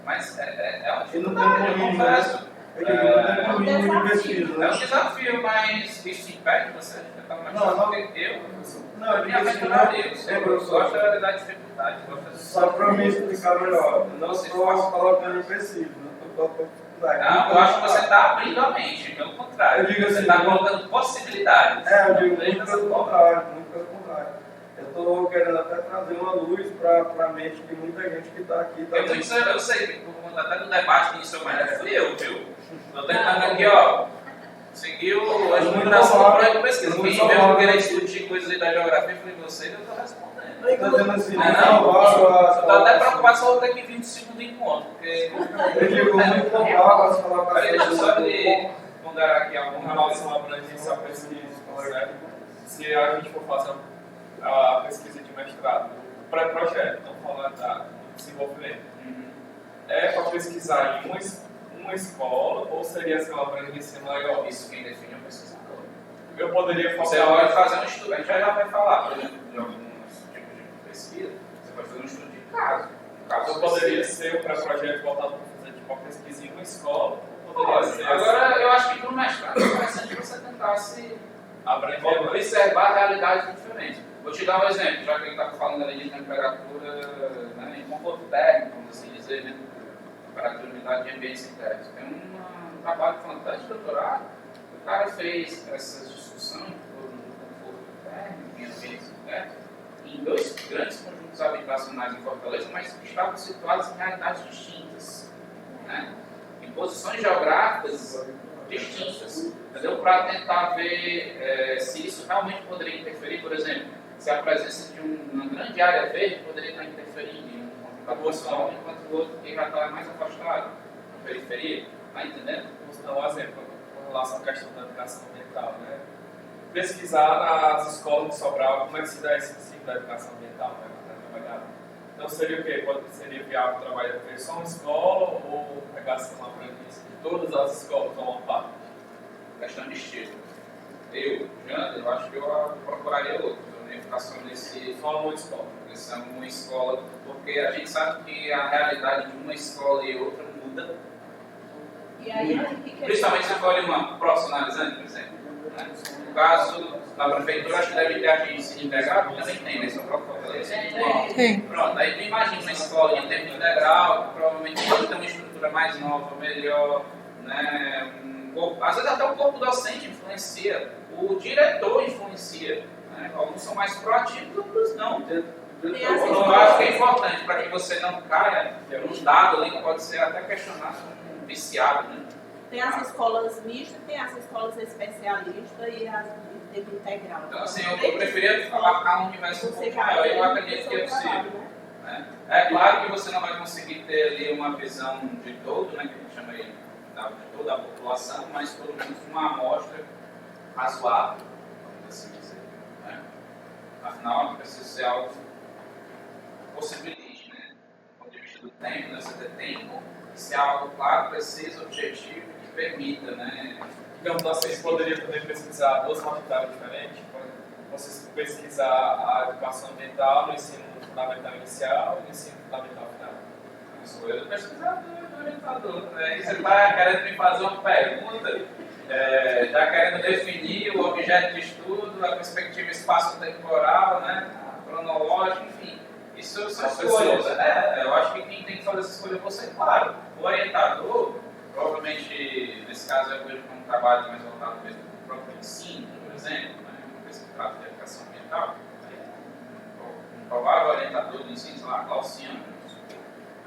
Mas é um E não tem caminho, né? Eu digo, não tem caminho de pesquisa, É né? um desafio, mas isso impede você de tentar mais Não, não. Eu minha aventura eu gosto da dificuldade. Só para me explicar melhor, eu não estou colocando empecilho, não estou colocando dificuldade. Não, eu acho que você está abrindo a mente, pelo contrário. Eu digo assim, você está colocando possibilidades. Eu digo muito pelo contrário, muito pelo contrário. Eu estou querendo até trazer uma luz para a mente de muita gente que está aqui. Eu sei que por conta até do debate que iniciou mais, fui eu, viu? Estou tentando aqui, ó, seguir a recomendação do projeto de pesquisa. Quem mesmo querer discutir coisas aí da geografia, foi você que eu estou respondendo. Estou dizendo assim, Estou até preocupado só ter que vir no segundo encontro, porque... Eu digo muito provável as colocações. Deixa eu só lhe ponderar aqui alguma relação à abrangência à pesquisa, certo? Se a gente for fazer a pesquisa de mestrado, o pré-projeto, não falando do desenvolvimento, é para pesquisar em uma escola ou seria assim, uma abrangência maior? Isso quem define é o pesquisador. Eu poderia Você pode fazer um estudo, a gente já vai falar, por exemplo, de alguns tipos de pesquisa, você pode fazer um estudo de caso. Eu poderia ser um pré-projeto voltado para fazer tipo, uma pesquisa em uma escola, ou poderia ser... Agora, eu acho que para o mestrado é interessante você tentar se observar realidades diferentes. Vou te dar um exemplo, já que ele está falando ali de temperatura, né, em conforto térmico, vamos assim dizer, né, temperatura e umidade de ambientes internos. Tem um trabalho fantástico de doutorado, o cara fez essas discussões em torno do conforto térmico em ambientes internos, em dois grandes conjuntos habitacionais em Fortaleza, mas que estavam situados em realidades distintas, né, em posições geográficas distintas, entendeu? Para tentar ver se isso realmente poderia interferir, por exemplo, se a presença de uma grande área verde poderia estar interferindo em um população, enquanto o outro que já está mais afastado, na periferia, está entendendo? Vamos dar um exemplo com relação à questão da educação ambiental, né? Pesquisar nas escolas de Sobral como é que se dá esse ensino da educação ambiental, né? Para trabalhar. Então seria o quê? Seria viável trabalhar com só uma escola ou pegar assim, uma abrangência de todas as escolas como uma parte? Questão de estilo. Jander, eu acho que eu procuraria outro. Eu ia ficar só nesse. Só uma escola. Essa é uma escola, porque a gente sabe que a realidade de uma escola e outra muda. E aí, principalmente se for uma profissionalizante, por exemplo. Né? No caso da prefeitura, acho que deve ter aqui ensino integral, que também tem, né? Só para Fortaleza. Pronto, aí tu imagina uma escola em tempo integral, que provavelmente pode ter uma estrutura mais nova, melhor, né? Às vezes até o corpo docente influencia, o diretor influencia. Né? Alguns são mais proativos, outros não. Eu acho que é importante para que você não caia num dado ali que pode ser até questionado como viciado. Né? Tem as escolas mistas, tem as escolas especialistas e as de tempo integral. Então, assim, eu preferia falar um universo um pouco maior, eu acredito que é possível. Né? É claro que você não vai conseguir ter ali uma visão de todo, né, que a gente chama aí de toda a população, mas pelo menos uma amostra razoável, vamos assim dizer. Né? Afinal, precisa ser algo que possibilite, né? Do ponto de vista do tempo, né? Você ter tempo, ser algo claro, preciso, objetivo, que permita, né? Digamos, vocês poderiam também pesquisar duas faculdades diferentes, vocês pesquisar a educação ambiental no ensino fundamental inicial e no ensino fundamental final. Sou eu pesquisador, orientador, né? E você está querendo me fazer uma pergunta, já querendo definir o objeto de estudo, a perspectiva espaço-temporal, né? Cronológico, enfim. Isso são escolhas, né? Eu acho que quem tem que fazer essa escolha é você, claro. O orientador, provavelmente, nesse caso eu vejo como um trabalho mais voltado mesmo para o próprio ensino, por exemplo, né? Esse trato de educação ambiental. Um provável orientador do ensino, sei lá, Glauciano.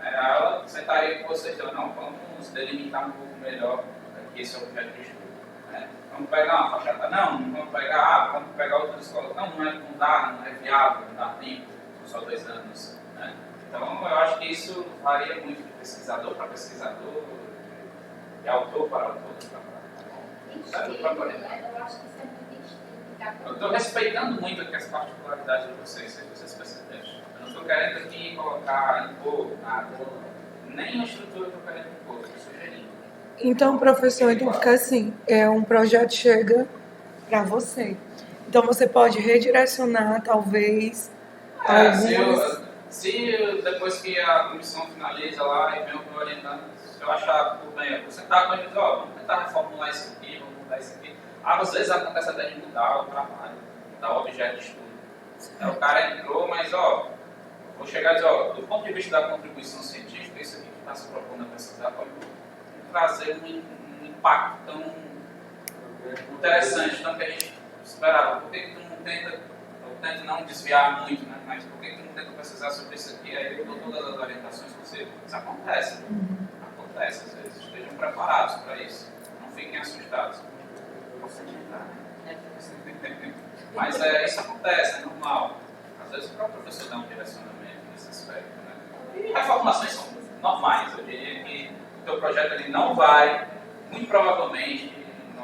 Ela sentaria com vocês e dizer, não, vamos delimitar um pouco melhor aqui esse objeto de estudo. Né? Vamos pegar uma faixa, vamos pegar outras escolas. Não dá, não é viável, não dá tempo, são só 2 anos. Né? Então, eu acho que isso varia muito de pesquisador para pesquisador, de autor para autor. Eu acho que isso é muito instinto. Eu estou respeitando muito aqui as particularidades de vocês, se vocês perceberam. Eu não estou querendo aqui colocar, impor nada. Nem a estrutura eu estou querendo impor, estou sugerindo. Então, professor, então fica assim, um projeto chega para você. Então, você pode redirecionar, talvez, Se depois que a comissão finaliza lá e vem o meu orientando, se eu achar tudo bem, eu vou sentar com ele e dizer, vamos tentar reformular isso aqui, vamos mudar isso aqui. Às vezes acontece até de mudar o trabalho, mudar o objeto de estudo. Aí o cara entrou, mas vou chegar e dizer, do ponto de vista da contribuição científica, isso aqui que está se propondo a pesquisar pode trazer um impacto tão interessante, tanto que a gente esperava. Por que tu não tenta, eu tento não desviar muito, né? Mas por que tu não tenta pesquisar sobre isso aqui? Aí eu dou todas as orientações possíveis. Isso acontece, acontece às vezes. Estejam preparados para isso. Não fiquem assustados. Mas isso acontece, é normal. Às vezes o próprio professor dá um direcionamento nesse aspecto, né? E reformulações são normais. Eu diria que o teu projeto ele não vai, muito provavelmente,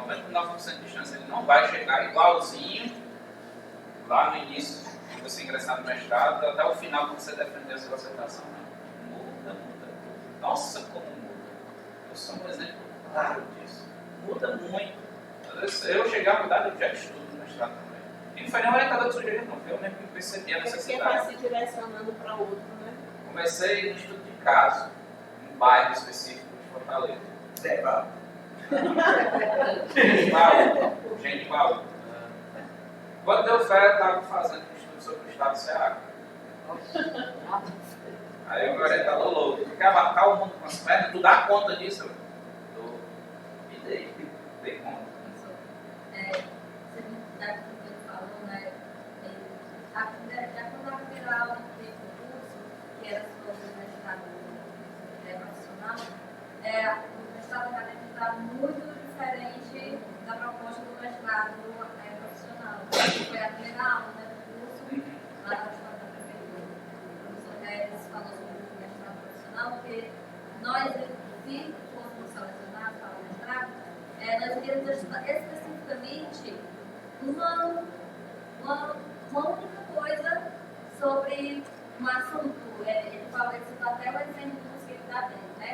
99% de chance, ele não vai chegar igualzinho lá no início, quando você ingressar no mestrado, até o final, quando você defender a sua dissertação. Muda. Nossa, como muda. Eu sou um exemplo claro disso. Muda muito. Às vezes eu chegar a mudar de objeto de estudo no mestrado também. E não foi nem o orientador de sujeito, não. Foi eu mesmo que percebi a necessidade. Porque vai se direcionando para outro, né? Comecei no estudo de caso, num bairro específico de Fortaleza. Zé, Genival. Quando deu fé, eu estava fazendo um estudo sobre o estado do Ceará. Aí o meu orientador louco, tu quer abarcar o mundo com as pernas? Tu dá conta disso? E dei conta. Você falou, né? Já quando a primeira aula que teve no curso, que era sobre o mestrado profissional, o mestrado acadêmico está muito diferente da proposta do mestrado profissional. Foi a primeira aula do curso, lá na escola da prefeitura. O professor Neves falou sobre o mestrado profissional, porque nós, se fôssemos selecionados para o mestrado, nós iríamos estudar especificamente uma única coisa sobre um assunto. Ele falou até o exemplo do mosquito da dengue, né?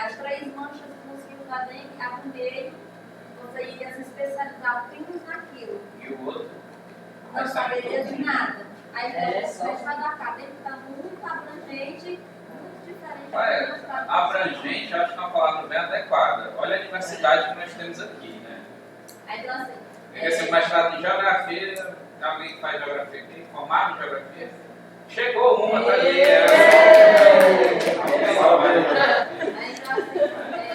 As 3 manchas do mosquito da dengue, a primeira, você iria se especializar apenas naquilo. E o outro? Não saberia de nada. Aí o mestrado acadêmico está muito abrangente, muito diferente. Abrangente, acho que é uma palavra bem adequada. Olha a diversidade que nós temos aqui, né? Então, assim, Porque assim, mestrado em geografia, alguém que faz geografia aqui, formado em geografia, chegou uma, tá ali.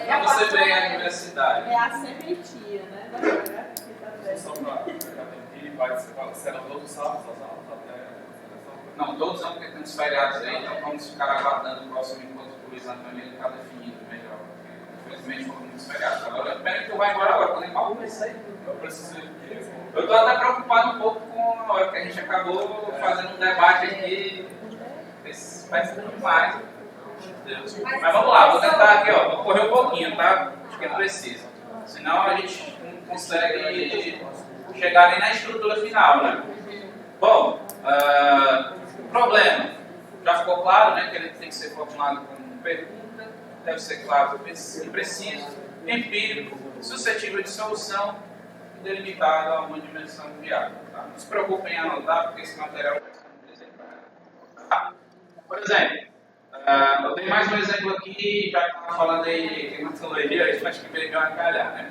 Pra você ver a diversidade. É a sementinha, né? Da geografia também. Só para academia, vai ser todos os sábados as aulas até. Não, todos não, porque tem uns feriados aí, então vamos ficar aguardando o próximo encontro com o Luiz Antônio, ele está definido melhor. Infelizmente foram muitos feriados. Agora, pena que tu vai embora agora, quando eu mal comecei. Eu preciso ir. Eu estou até preocupado um pouco com a hora que a gente acabou fazendo um debate aqui. Vai ser demais. Deus. Mas vamos lá, vou tentar aqui, vou correr um pouquinho, tá? Acho que é preciso. Senão a gente não consegue chegar nem na estrutura final, né? Bom, problema. Já ficou claro, né? Que ele tem que ser formulado como pergunta, deve ser claro e preciso, empírico, suscetível de solução e delimitado a uma dimensão viável. Tá? Não se preocupem em anotar, porque esse material vai ser apresentado. Por exemplo, eu tenho mais um exemplo aqui, já que estava falando aí de climatologia, acho que veio a calhar, né?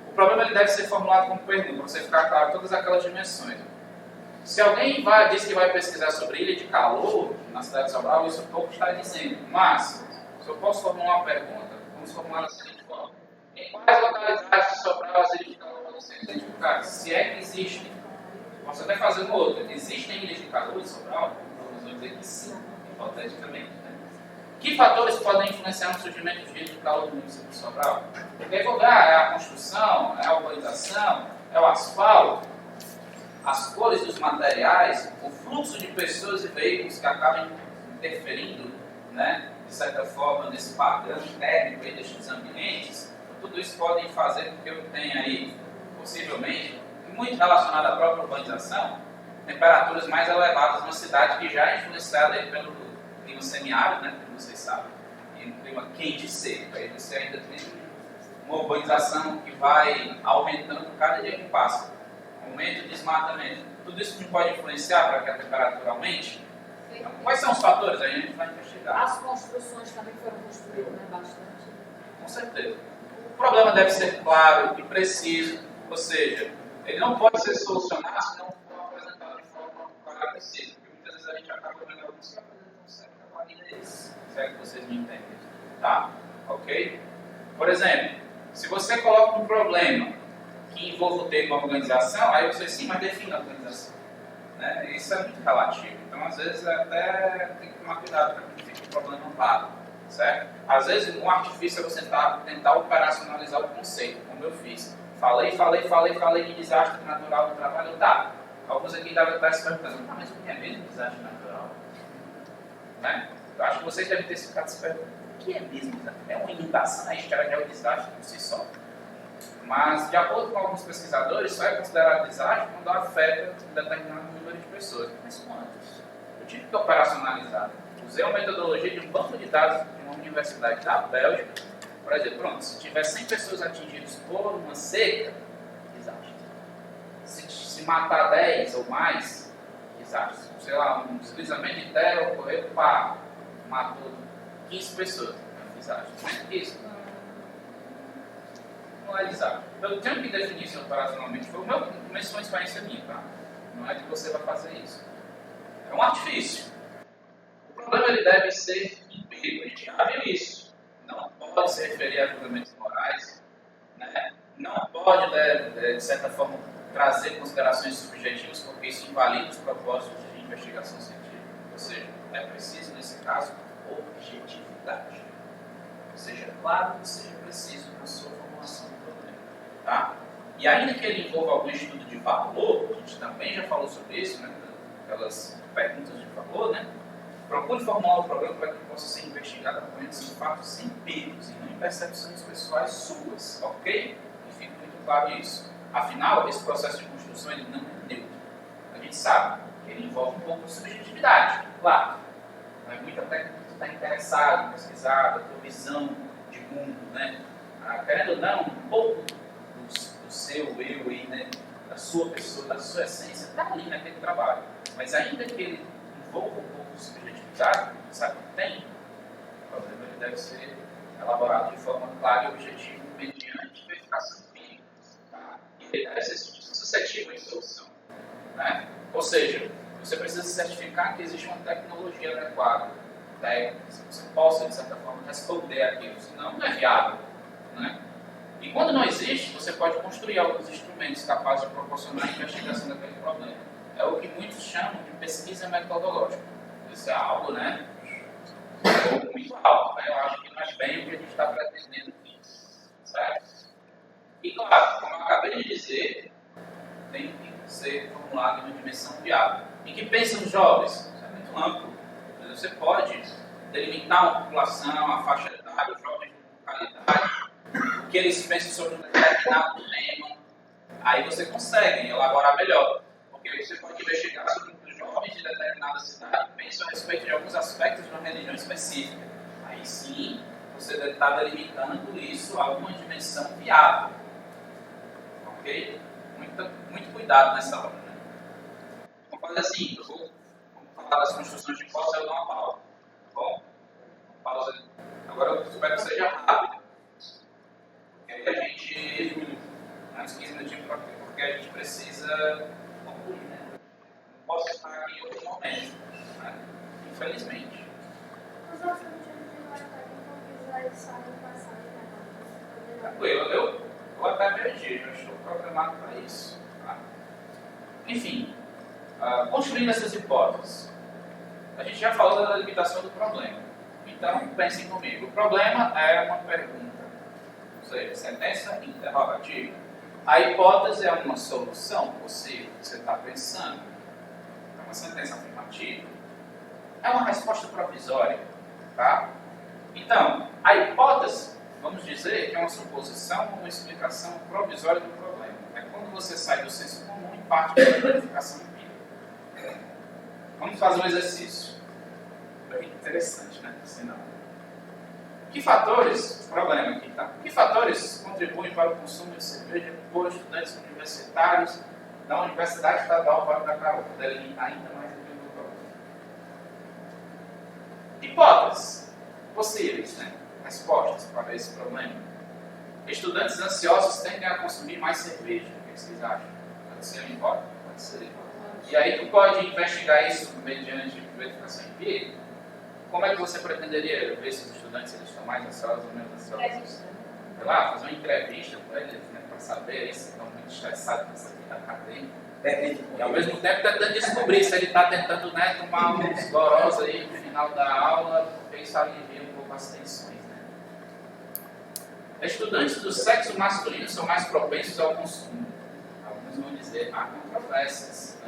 O problema ele deve ser formulado como pergunta, para você ficar claro todas aquelas dimensões. Se alguém diz que vai pesquisar sobre ilha de calor na cidade de Sobral, isso pouco está dizendo. Mas, se eu posso formular uma pergunta, vamos formular da seguinte forma. Em quais localidades de Sobral as ilhas de calor podem ser identificadas? Se é que existem. Posso até fazer uma outra. Existem ilhas de calor em Sobral? Vamos dizer que sim, hipoteticamente. Né? Que fatores podem influenciar no surgimento de ilhas de calor no município de Sobral? Porque lugar é a construção, é a urbanização, é o asfalto, as cores dos materiais, o fluxo de pessoas e veículos que acabam interferindo, né, de certa forma, nesse padrão térmico aí destes ambientes. Tudo isso pode fazer com que eu tenha aí, possivelmente, muito relacionado à própria urbanização, temperaturas mais elevadas numa cidade que já é influenciada aí pelo clima semiárido, né, como vocês sabem, e um clima quente e seco. Aí você ainda tem uma urbanização que vai aumentando cada dia que passa. aumento e desmatamento. Tudo isso não pode influenciar para que a temperatura aumente? Então, quais são os fatores? Aí a gente vai investigar. As construções também foram construídas, né? Bastante. Com certeza. O problema deve ser claro e preciso, ou seja, ele não pode ser solucionado se não for apresentado de forma clara e precisa, porque muitas vezes a gente acaba vendo alguns que apresentam sempre a validez, se é que vocês me entendem, tá? Ok? Por exemplo, se você coloca um problema que envolva o termo organização, aí você sim, mas define a organização. Né? Isso é muito relativo, então às vezes até tem que tomar cuidado para que não fique um problema vago. Certo? Às vezes um artifício é você tentar operacionalizar o conceito, como eu fiz. Falei de desastre natural no trabalho. Tá. Alguns aqui devem estar se perguntando, mas o que é mesmo desastre natural? Né? Eu acho que vocês devem ter ficado se perguntando, o que é mesmo desastre? É uma inundação, a história já é um desastre por si só. Mas, de acordo com alguns pesquisadores, só é considerado desastre quando afeta um determinado número de pessoas. Mas quantos? Eu tive que operacionalizar. Usei uma metodologia de um banco de dados de uma universidade da Bélgica. Por exemplo, pronto, se tiver 100 pessoas atingidas por uma seca, desastre. Se matar 10 ou mais, desastre. Sei lá, um deslizamento de terra ocorreu, pá, matou 15 pessoas, desastre. Mais que isso, não é desastre. Eu tenho que definir isso operacionalmente. Foi uma experiência minha, tá? Não é que você vai fazer isso. É um artifício. O problema ele deve ser empírico, a gente já viu isso. Não pode se referir a julgamentos morais, né? Não pode, de certa forma, trazer considerações subjetivas, porque isso invalida os propósitos de investigação científica. Ou seja, é preciso, nesse caso, objetividade. Seja claro e seja preciso na sua formulação do problema. Tá? E ainda que ele envolva algum estudo de valor, a gente também já falou sobre isso, né? Aquelas perguntas de valor, né? Procure formular o problema para que possa ser investigado apoiando-se em fatos empíricos e não em percepções pessoais suas, ok? E fique muito claro isso. Afinal, esse processo de construção ele não é neutro. A gente sabe que ele envolve um pouco de subjetividade, claro. Não é muita técnica que está interessado em pesquisar, a tua visão de mundo, né? Querendo ou não, um pouco do seu eu aí, né? Da sua pessoa, da sua essência, está ali naquele trabalho. Mas ainda que ele envolva um pouco de subjetividade, sabe que tem, o problema ele deve ser elaborado de forma clara e objetiva mediante verificação empírica. Tá? E ele deve ser suscetível de solução. Né? Ou seja, você precisa certificar que existe uma tecnologia adequada, técnica, que você possa, de certa forma, responder aquilo, senão não é viável. Né? E quando não existe, você pode construir alguns instrumentos capazes de proporcionar a investigação daquele problema. É o que muitos chamam de pesquisa metodológica. Isso é algo, né? Muito alto, né? Eu acho que não é bem o que a gente está pretendendo aqui. Certo? E claro, como eu acabei de dizer, tem que ser formulado em uma dimensão viável. E que pensam os jovens? Isso é muito amplo. Você pode delimitar uma população, a faixa etária, os jovens de localidade, o que eles pensam sobre um determinado tema. Aí você consegue elaborar melhor. Porque você pode investigar sobre os jovens de determinada cidade que pensam a respeito de alguns aspectos de uma religião específica. Aí sim, você deve estar delimitando isso a alguma dimensão viável. Ok? Muito cuidado nessa hora. Né? Vamos fazer assim, vamos falar das construções de pausa, eu dou uma pausa. Tá bom? Pausa. Agora eu espero que seja rápido. Porque a gente... uns 15 minutinhos, porque a gente precisa... Né? Não posso estar aqui em outro momento, né? Infelizmente. Os outros objetivos de matéria, então, eles saem passando, né? Tranquilo, eu vou até meio-dia, já estou programado para isso. Tá? Enfim, construindo essas hipóteses, a gente já falou da limitação do problema. Então, pensem comigo. O problema é uma pergunta, ou seja, sentença interrogativa. A hipótese é uma solução possível que você está pensando. É uma sentença afirmativa. É uma resposta provisória. Tá? Então, a hipótese, vamos dizer que é uma suposição ou uma explicação provisória do problema. É quando você sai do senso comum e parte da verificação empírica. Vamos fazer um exercício. É interessante, né? Senão. Que fatores, problema aqui, tá? Que fatores contribuem para o consumo de cerveja por estudantes universitários da Universidade Estadual Vale da Carol, para delimitar ainda mais aqui o problema. Hipóteses possíveis, né? Respostas para esse problema. Estudantes ansiosos tendem a consumir mais cerveja. O que vocês acham? Pode ser uma hipótese? Pode ser. E aí tu pode investigar isso mediante verificação empírica. Como é que você pretenderia ver se os estudantes eles estão mais ansiosos ou menos ansiosos? Sei lá, fazer uma entrevista com eles, né, para saber se estão muito estressados com essa vida acadêmica. E ao mesmo tempo tentando descobrir se ele está tentando, né, tomar uns gorós aí no final da aula, porque isso alivia um pouco as tensões. Né? Estudantes do sexo masculino são mais propensos ao consumo. Alguns vão dizer, há controvérsias.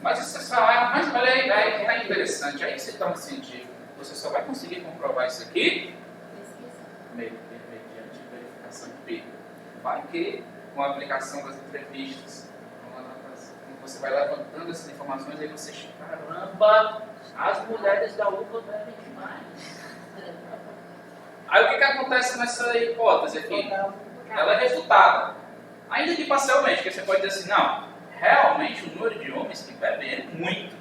Mas isso é só, mas olha aí que está interessante, aí se torna científico. Você só vai conseguir comprovar isso aqui mediante verificação empírica. Vai que com a aplicação das entrevistas, quando você vai levantando essas informações, aí você diz, caramba, as mulheres da UPA bebem demais. Aí o que acontece nessa hipótese aqui? Ela é refutada. Ainda que parcialmente, porque você pode dizer assim, não, realmente o número de homens que bebem é muito.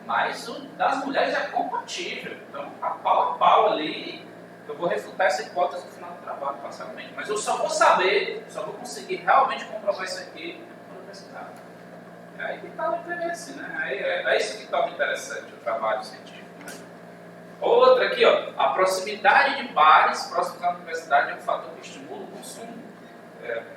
Mas o das mulheres é compatível. Então, a pau ali, eu vou refutar essa hipótese no final do trabalho, parcialmente. Mas eu só vou saber, só vou conseguir realmente comprovar isso aqui na universidade. É aí que está o interesse, né? É isso que torna interessante o trabalho científico. Né? Outra aqui, ó, a proximidade de bares próximos à universidade é um fator que estimula o consumo.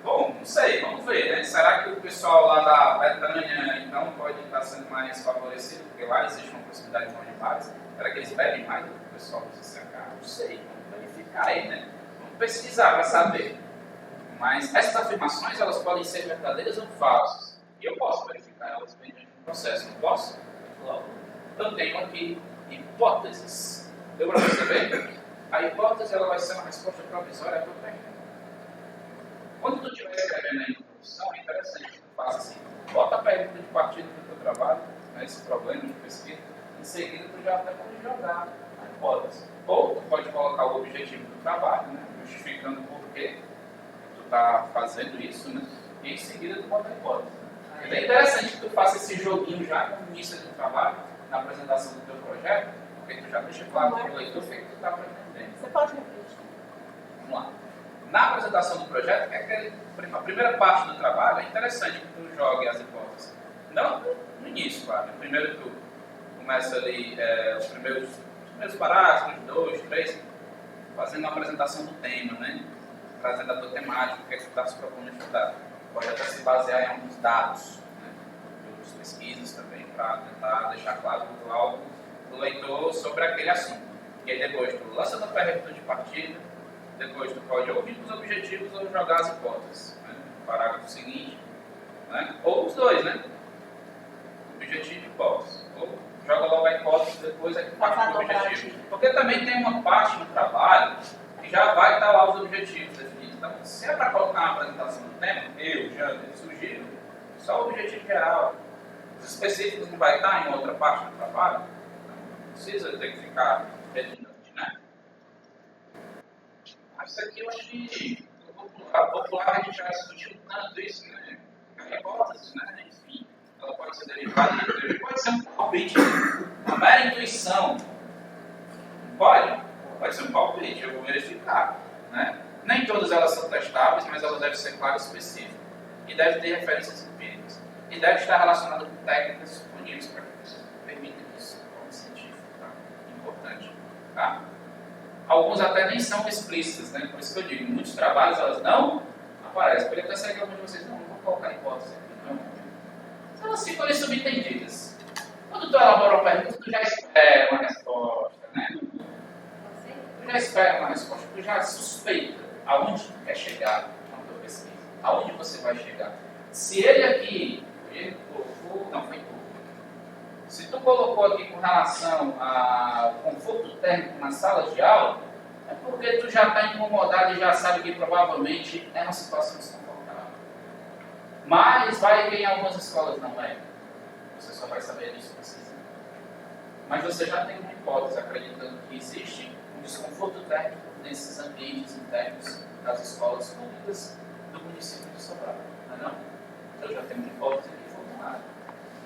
Bom, não sei, vamos ver, né? Será que o pessoal lá da Betânia, então, pode estar sendo mais favorecido, porque lá existe uma proximidade de bares? Será que eles bebem mais do que o pessoal do CCH? Não sei, vamos verificar aí, né? Vamos pesquisar para saber. Mas essas afirmações, elas podem ser verdadeiras ou falsas. E eu posso verificar elas mediante um processo, não posso? Logo, eu tenho aqui hipóteses. Deu para perceber? A hipótese, ela vai ser uma resposta provisória para o pergunta. Quando tu estiver escrevendo a introdução, é interessante que tu faça assim, bota a pergunta de partida do teu trabalho, né, esse problema de pesquisa, em seguida tu já até pode jogar a hipótese. Ou tu pode colocar o objetivo do trabalho, né, justificando por que tu está fazendo isso, né, e em seguida tu bota a hipótese. É bem interessante que tu faça esse joguinho já no início do trabalho, na apresentação do teu projeto, porque tu já deixa claro para o leitor o que tu está pretendendo. Você pode repetir. Vamos lá. Na apresentação do projeto, que é a primeira parte do trabalho, é interessante que tu jogue as hipóteses. Não no início, claro. Primeiro tu começa ali os primeiros parágrafos, 2, 3, fazendo uma apresentação do tema, né? Trazendo a tua temática, o que é que tu está se propondo estudar. Pode até se basear em alguns dados, né? Outras pesquisas também, para tentar deixar claro o leitor sobre aquele assunto. E aí depois tu lança a tua pergunta de partida. Depois tu pode ouvir os objetivos ou jogar as hipóteses. Né? No parágrafo seguinte. Né? Ou os dois, né? Objetivo e hipótese. Ou joga logo a hipótese depois é que parte do objetivo. Porque também tem uma parte do trabalho que já vai estar lá os objetivos definidos. Então, se é para colocar uma apresentação do tema, eu, Jander, sugiro só o objetivo geral. Os específicos não vai estar em outra parte do trabalho. Não precisa ter que ficar redundante, né? Isso aqui eu acho que a popular a gente já discutiu tanto isso, né? A hipótese, né? Enfim, ela pode ser derivada de teoria, pode ser um palpite, uma mera intuição. Pode ser um palpite, eu vou verificar, né? Nem todas elas são testáveis, mas elas devem ser claras e específicas. E devem ter referências empíricas. E deve estar relacionada com técnicas disponíveis para que isso permita isso como científico, tá? Importante, tá? Alguns até nem são explícitas, né? Por isso que eu digo, em muitos trabalhos elas não aparecem. Por isso que alguns de vocês não vão colocar hipótese aqui, não. Então, elas ficam ali subentendidas. Quando tu elabora uma pergunta, tu já espera uma resposta, né? Tu já espera uma resposta, tu já suspeita aonde tu quer chegar com a tua pesquisa, aonde você vai chegar. Se ele aqui, não foi pouco. Se tu colocou aqui com relação ao conforto térmico nas salas de aula, é porque tu já está incomodado e já sabe que provavelmente é uma situação desconfortável. Mas vai que em algumas escolas não é. Você só vai saber disso pesquisando. Mas você já tem uma hipótese acreditando que existe um desconforto térmico nesses ambientes internos das escolas públicas do município de Sobral. Não é não? eu já tenho uma hipótese aqui formulada.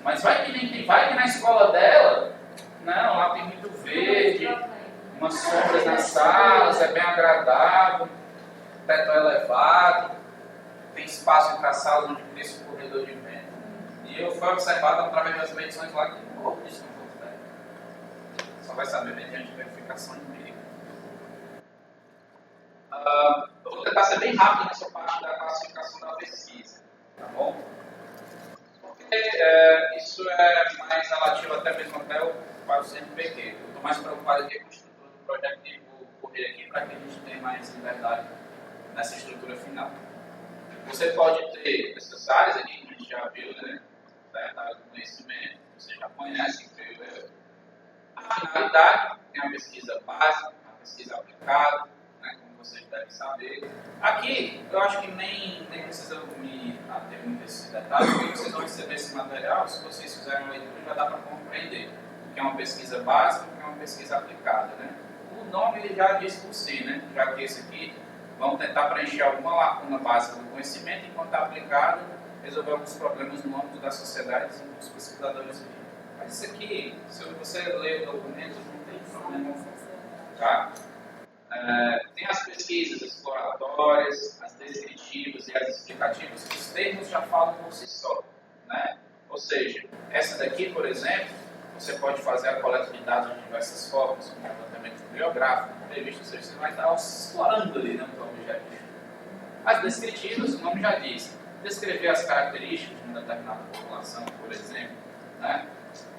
Mas vai que na escola dela, não, lá tem muito verde, umas sombras nas salas, é bem agradável, teto elevado, tem espaço entre as salas onde cria esse corredor de vento. E eu fui observado através das medições lá que não houve desconforto térmico. Só vai saber mediante verificação empírica. Eu vou tentar ser bem rápido nessa parte da classificação da pesquisa, tá bom? Porque isso é mais relativo até mesmo para o CNPq. Eu estou mais preocupado aqui com a estrutura do projeto e vou correr aqui para que a gente tenha mais liberdade nessa estrutura final. Você pode ter essas áreas aqui que a gente já viu, né? Da área do conhecimento, você já conhece, creio eu. A finalidade tem a pesquisa básica, a pesquisa aplicada, né, como vocês devem saber. Aqui, eu acho que nem precisa me ater muito esses detalhes, porque vocês vão receber esse material, se vocês fizerem uma leitura, já dá para compreender o que é uma pesquisa básica e o que é uma pesquisa aplicada. Né? O nome ele já diz por si, né? Já que esse aqui, vamos tentar preencher alguma lacuna básica do conhecimento, enquanto aplicado, resolver alguns problemas no âmbito da sociedade e dos pesquisadores. Mas isso aqui, se você ler o documento, não tem problema. Tá? Tem as pesquisas exploratórias, as descritivas e as explicativas, que os termos já falam por si só. Né? Ou seja, essa daqui, por exemplo, você pode fazer a coleta de dados de diversas formas, como levantamento bibliográfico, entrevista, ou seja, você vai estar explorando ali, né, o objetivo. As descritivas, o nome já diz, descrever as características de uma determinada população, por exemplo, né,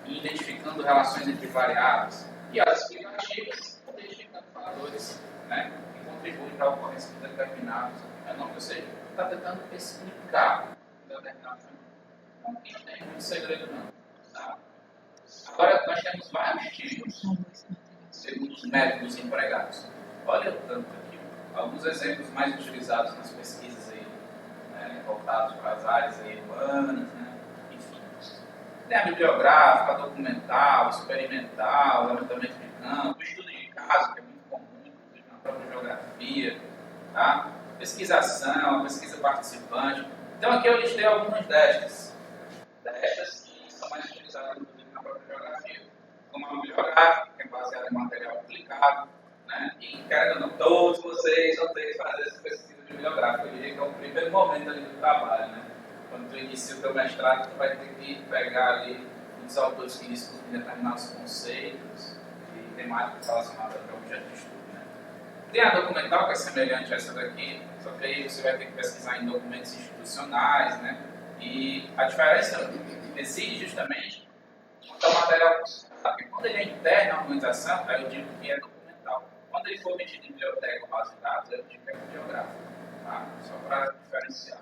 e identificando relações entre variáveis. E as explicativas, identificando fatores, né, que contribuem para a ocorrência de determinados fenômenos. Ou seja, está tentando explicar um determinado fenômeno. Não tem muito segredo, não. Tá? Agora, nós temos vários tipos, segundo os métodos empregados. Olha o tanto aqui. Alguns exemplos mais utilizados nas pesquisas aí, né, voltados para as áreas aí urbanas, né, enfim. Tem a bibliográfica, a documental, experimental, levantamento de campo, estudo de caso, que é muito comum, inclusive na própria geografia, tá? Pesquisação, pesquisa participante. Então aqui eu listei algumas destas que são mais utilizadas inclusive na própria geografia. Como a bibliográfica, que é baseada em material aplicado, né? E quero ou não, todos vocês vão ter que fazer essa pesquisa bibliográfica. Eu diria que é o primeiro momento ali do trabalho, né? Quando tu inicia o teu mestrado, tu vai ter que pegar ali os autores que discutem determinados conceitos e temáticas relacionadas ao objeto de estudo, né? Tem a documental, que é semelhante a essa daqui, só que aí você vai ter que pesquisar em documentos institucionais, né? E a diferença reside justamente no material consultado, porque quando ele é interno à organização, aí eu digo que é documental. Quando ele for metido em biblioteca ou base de dados, eu digo que é bibliográfico, tá? Só para diferenciar.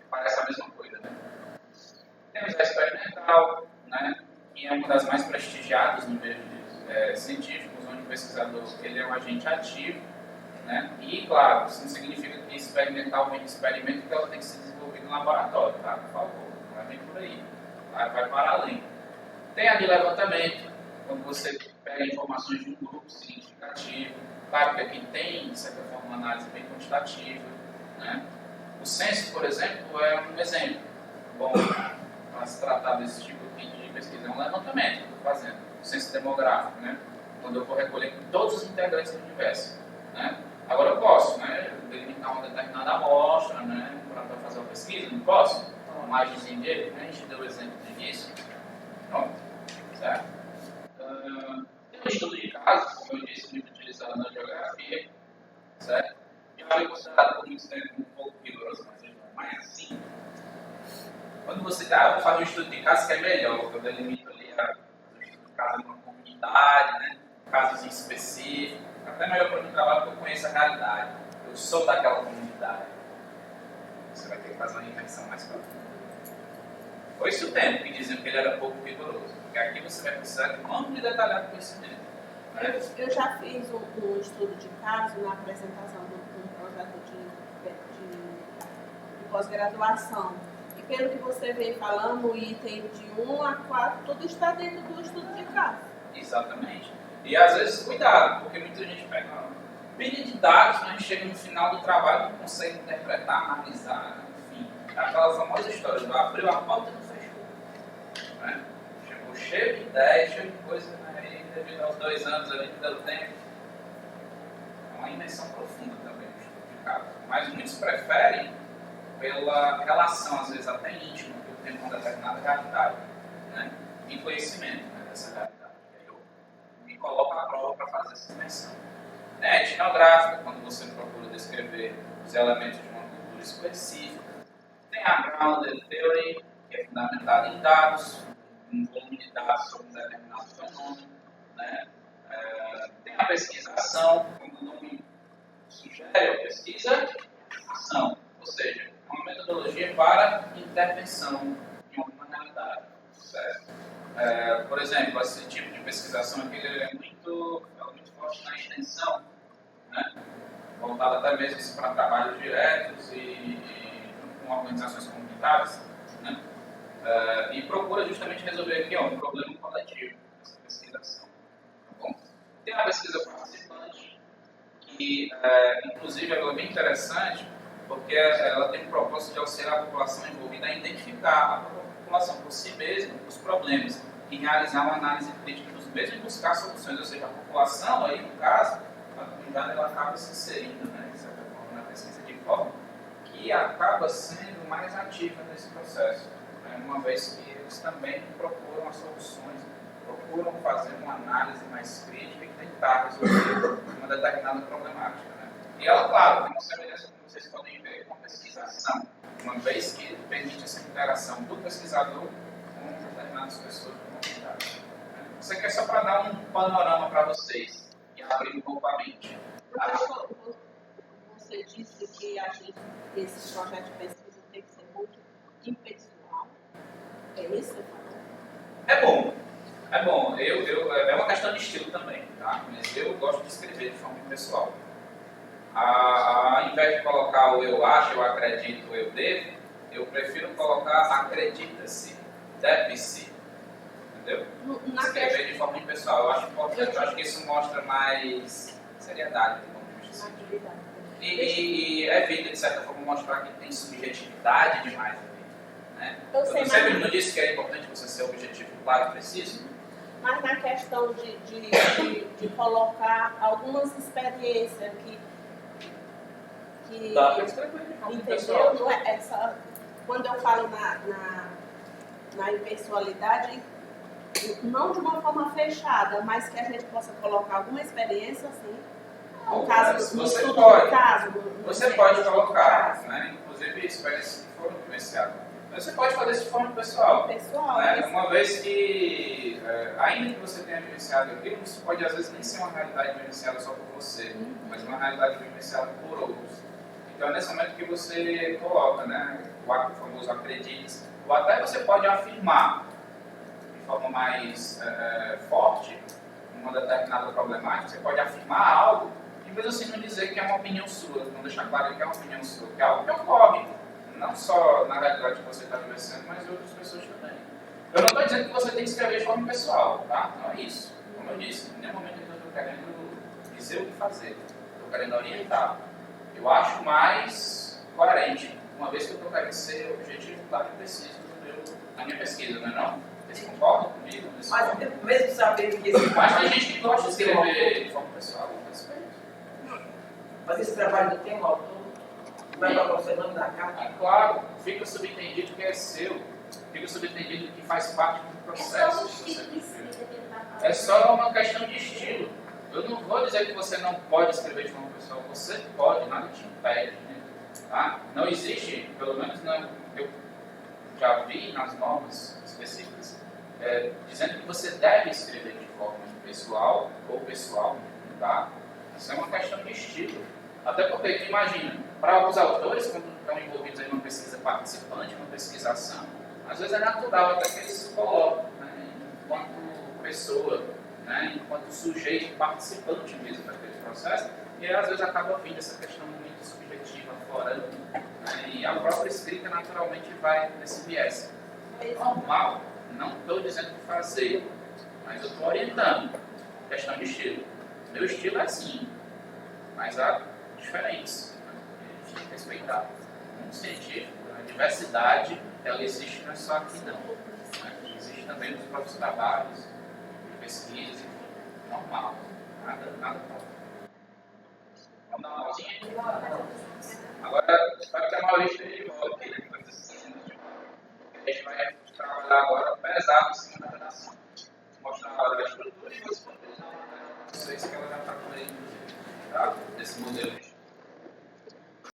Parece a mesma coisa, né? Temos a experimental, né? Que é uma das mais prestigiadas no meio científicos, onde o pesquisador ele é um agente ativo, né? E, claro, isso não significa que experimental vem de experimento, que ela tem que ser desenvolvida no laboratório, tá? Por favor, não vai vir por aí. Vai para além. Tem a de levantamento, quando você pega informações de um grupo significativo. Claro que aqui tem, de certa forma, uma análise bem quantitativa, né? O censo, por exemplo, é um exemplo bom para se tratar desse tipo de pesquisa. É um levantamento que eu estou fazendo, o censo demográfico, né? Quando eu vou recolher todos os integrantes do universo, né? Agora eu posso, né, delimitar uma determinada amostra, né, para fazer uma pesquisa, não posso? Uma margem dele, né? A gente deu o exemplo no início. Pronto, certo? Tem um estudo de casos, como eu disse, muito utilizado na geografia, certo? Já foi considerado por muitos tempos um pouco rigoroso, mas é assim. Quando você faz um estudo de casos, que é melhor, eu delimito ali o estudo de casos em uma comunidade, né? Casos em específico, até melhor para o meu trabalho, porque eu conheço a realidade. Eu sou daquela comunidade. Você vai ter que fazer uma imersão mais profunda. Foi isso o tempo que diziam que ele era pouco rigoroso, porque aqui você vai precisar de um amplo e detalhado conhecimento. Né? Eu já fiz um estudo de caso na apresentação de um projeto de pós-graduação. E pelo que você veio falando, o item de 1 a 4, tudo está dentro do estudo de caso. Exatamente. E às vezes, cuidado, porque muita gente pega uma pilha de dados, mas chega no final do trabalho e não consegue interpretar, analisar, enfim. aquela famosa história do abriu a porta e não fechou. Né? Chegou cheio de ideias, cheio de coisa, né? E devido aos 2 anos ali que deu tempo, é uma imersão profunda também no estudo de caso. Mas muitos preferem pela relação, às vezes até íntima, que eu tenho com uma determinada realidade, né? E conhecimento, né, dessa realidade. Aí eu me coloco na prova para fazer essa imersão. Etnográfica, quando você procura descrever os elementos de uma cultura específica. Tem a Grounded Theory, que é fundamentada em dados, um volume de dados sobre um determinado fenômeno. Né? Tem a pesquisação, como o nome sugere, a pesquisa, ação. Ou seja, uma metodologia para intervenção em alguma realidade. Certo? Por exemplo, esse tipo de pesquisação aqui é muito forte na extensão, né? Voltado até mesmo para trabalhos diretos e com organizações comunitárias, né? E procura justamente resolver aqui um problema coletivo, essa pesquisação. Tá bom? Tem a pesquisa participante, que inclusive ela é bem interessante, porque ela tem o propósito de auxiliar a população envolvida a identificar a população por si mesma os problemas e realizar uma análise crítica dos mesmos e buscar soluções. Ou seja, a população, aí no caso, a comunidade, ela acaba se inserindo, né, de certa forma, na pesquisa de forma que acaba sendo mais ativa nesse processo, né, uma vez que eles também procuram as soluções, procuram fazer uma análise mais crítica e tentar resolver uma determinada problemática. Né. E ela, claro, tem uma semelhança, como vocês podem ver, com a pesquisação, uma vez que permite essa interação do pesquisador com determinadas pessoas da comunidade. Isso aqui é só para dar um panorama para vocês e abrir um pouco a mente. Professor, você disse que esse projeto de pesquisa tem que ser muito impessoal. É isso que você falou? É bom. É bom. É uma questão de estilo também, tá? Mas eu gosto de escrever de forma impessoal. Ao invés de colocar o eu acho, eu acredito, eu devo, eu prefiro colocar acredita-se, deve-se. Entendeu? Escrever de forma impessoal. Eu acho importante, eu acho que isso mostra mais seriedade do ponto de vista científico. E evita, de certa forma, mostrar que tem subjetividade demais ali. Né? Eu sempre não disse que é importante você ser objetivo, claro, preciso. Mas na questão de colocar algumas experiências que entendeu? Não é essa, quando eu falo na impessoalidade, não de uma forma fechada, mas que a gente possa colocar alguma experiência assim. No caso, no estudo do caso. Você pode colocar, né? Inclusive experiências que foram vivenciadas. Você pode fazer isso de forma pessoal. Né? Uma vez que, ainda que você tenha vivenciado aquilo, isso pode às vezes nem ser uma realidade vivenciada só por você, mas uma realidade vivenciada por outros. Então é nesse momento que você coloca, né, o famoso acredite, ou até você pode afirmar de forma mais forte uma determinada problemática, você pode afirmar algo e mesmo assim não dizer que é uma opinião sua, não deixar claro que é uma opinião sua, que é algo que ocorre, não só na realidade que você está vivenciando, mas em outras pessoas também. Eu não estou dizendo que você tem que escrever de forma pessoal, tá? Não é isso. Como eu disse, em nenhum momento eu estou querendo dizer o que fazer, estou querendo orientar. Eu acho mais coerente, uma vez que eu estou querendo ser objetivo, claro e preciso na minha pesquisa, não é não? Vocês concordam comigo? Mas mesmo sabendo que esse mas tem gente que gosta de escrever de forma pessoal, eu respeito. Mas esse trabalho não tem um autor? Vai para você nome da carta? Claro, fica subentendido que é seu, fica subentendido que faz parte do processo. É só uma questão de estilo. Eu não vou dizer que você não pode escrever de forma pessoal, você pode, nada te impede. Né? Tá? Não existe, pelo menos não, eu já vi nas normas específicas, dizendo que você deve escrever de forma pessoal ou pessoal. Tá? Isso é uma questão de estilo. Até porque, imagina, para alguns autores, quando estão envolvidos em uma pesquisa participante, uma pesquisação, às vezes é natural até que eles se colocam, né, enquanto pessoa, né, enquanto sujeito participante mesmo daquele processo, e às vezes acaba vindo essa questão muito subjetiva fora, né, e a própria escrita naturalmente vai nesse viés. Normal, não estou dizendo que fazer, mas eu estou orientando. Questão de estilo. Meu estilo é assim, mas há diferentes, né, a gente tem que respeitar. Um científico, A diversidade, ela existe não é só aqui não. Aqui existe também nos próprios trabalhos, pesquisas, normal. Nada falta. Vamos dar uma pausinha? Agora, espero que a maioria esteja de volta aqui, depois a gente vai trabalhar agora pesado em cima da redação. Mostrar a estrutura e vocês que ela já está com ele, tá? Desse modelo.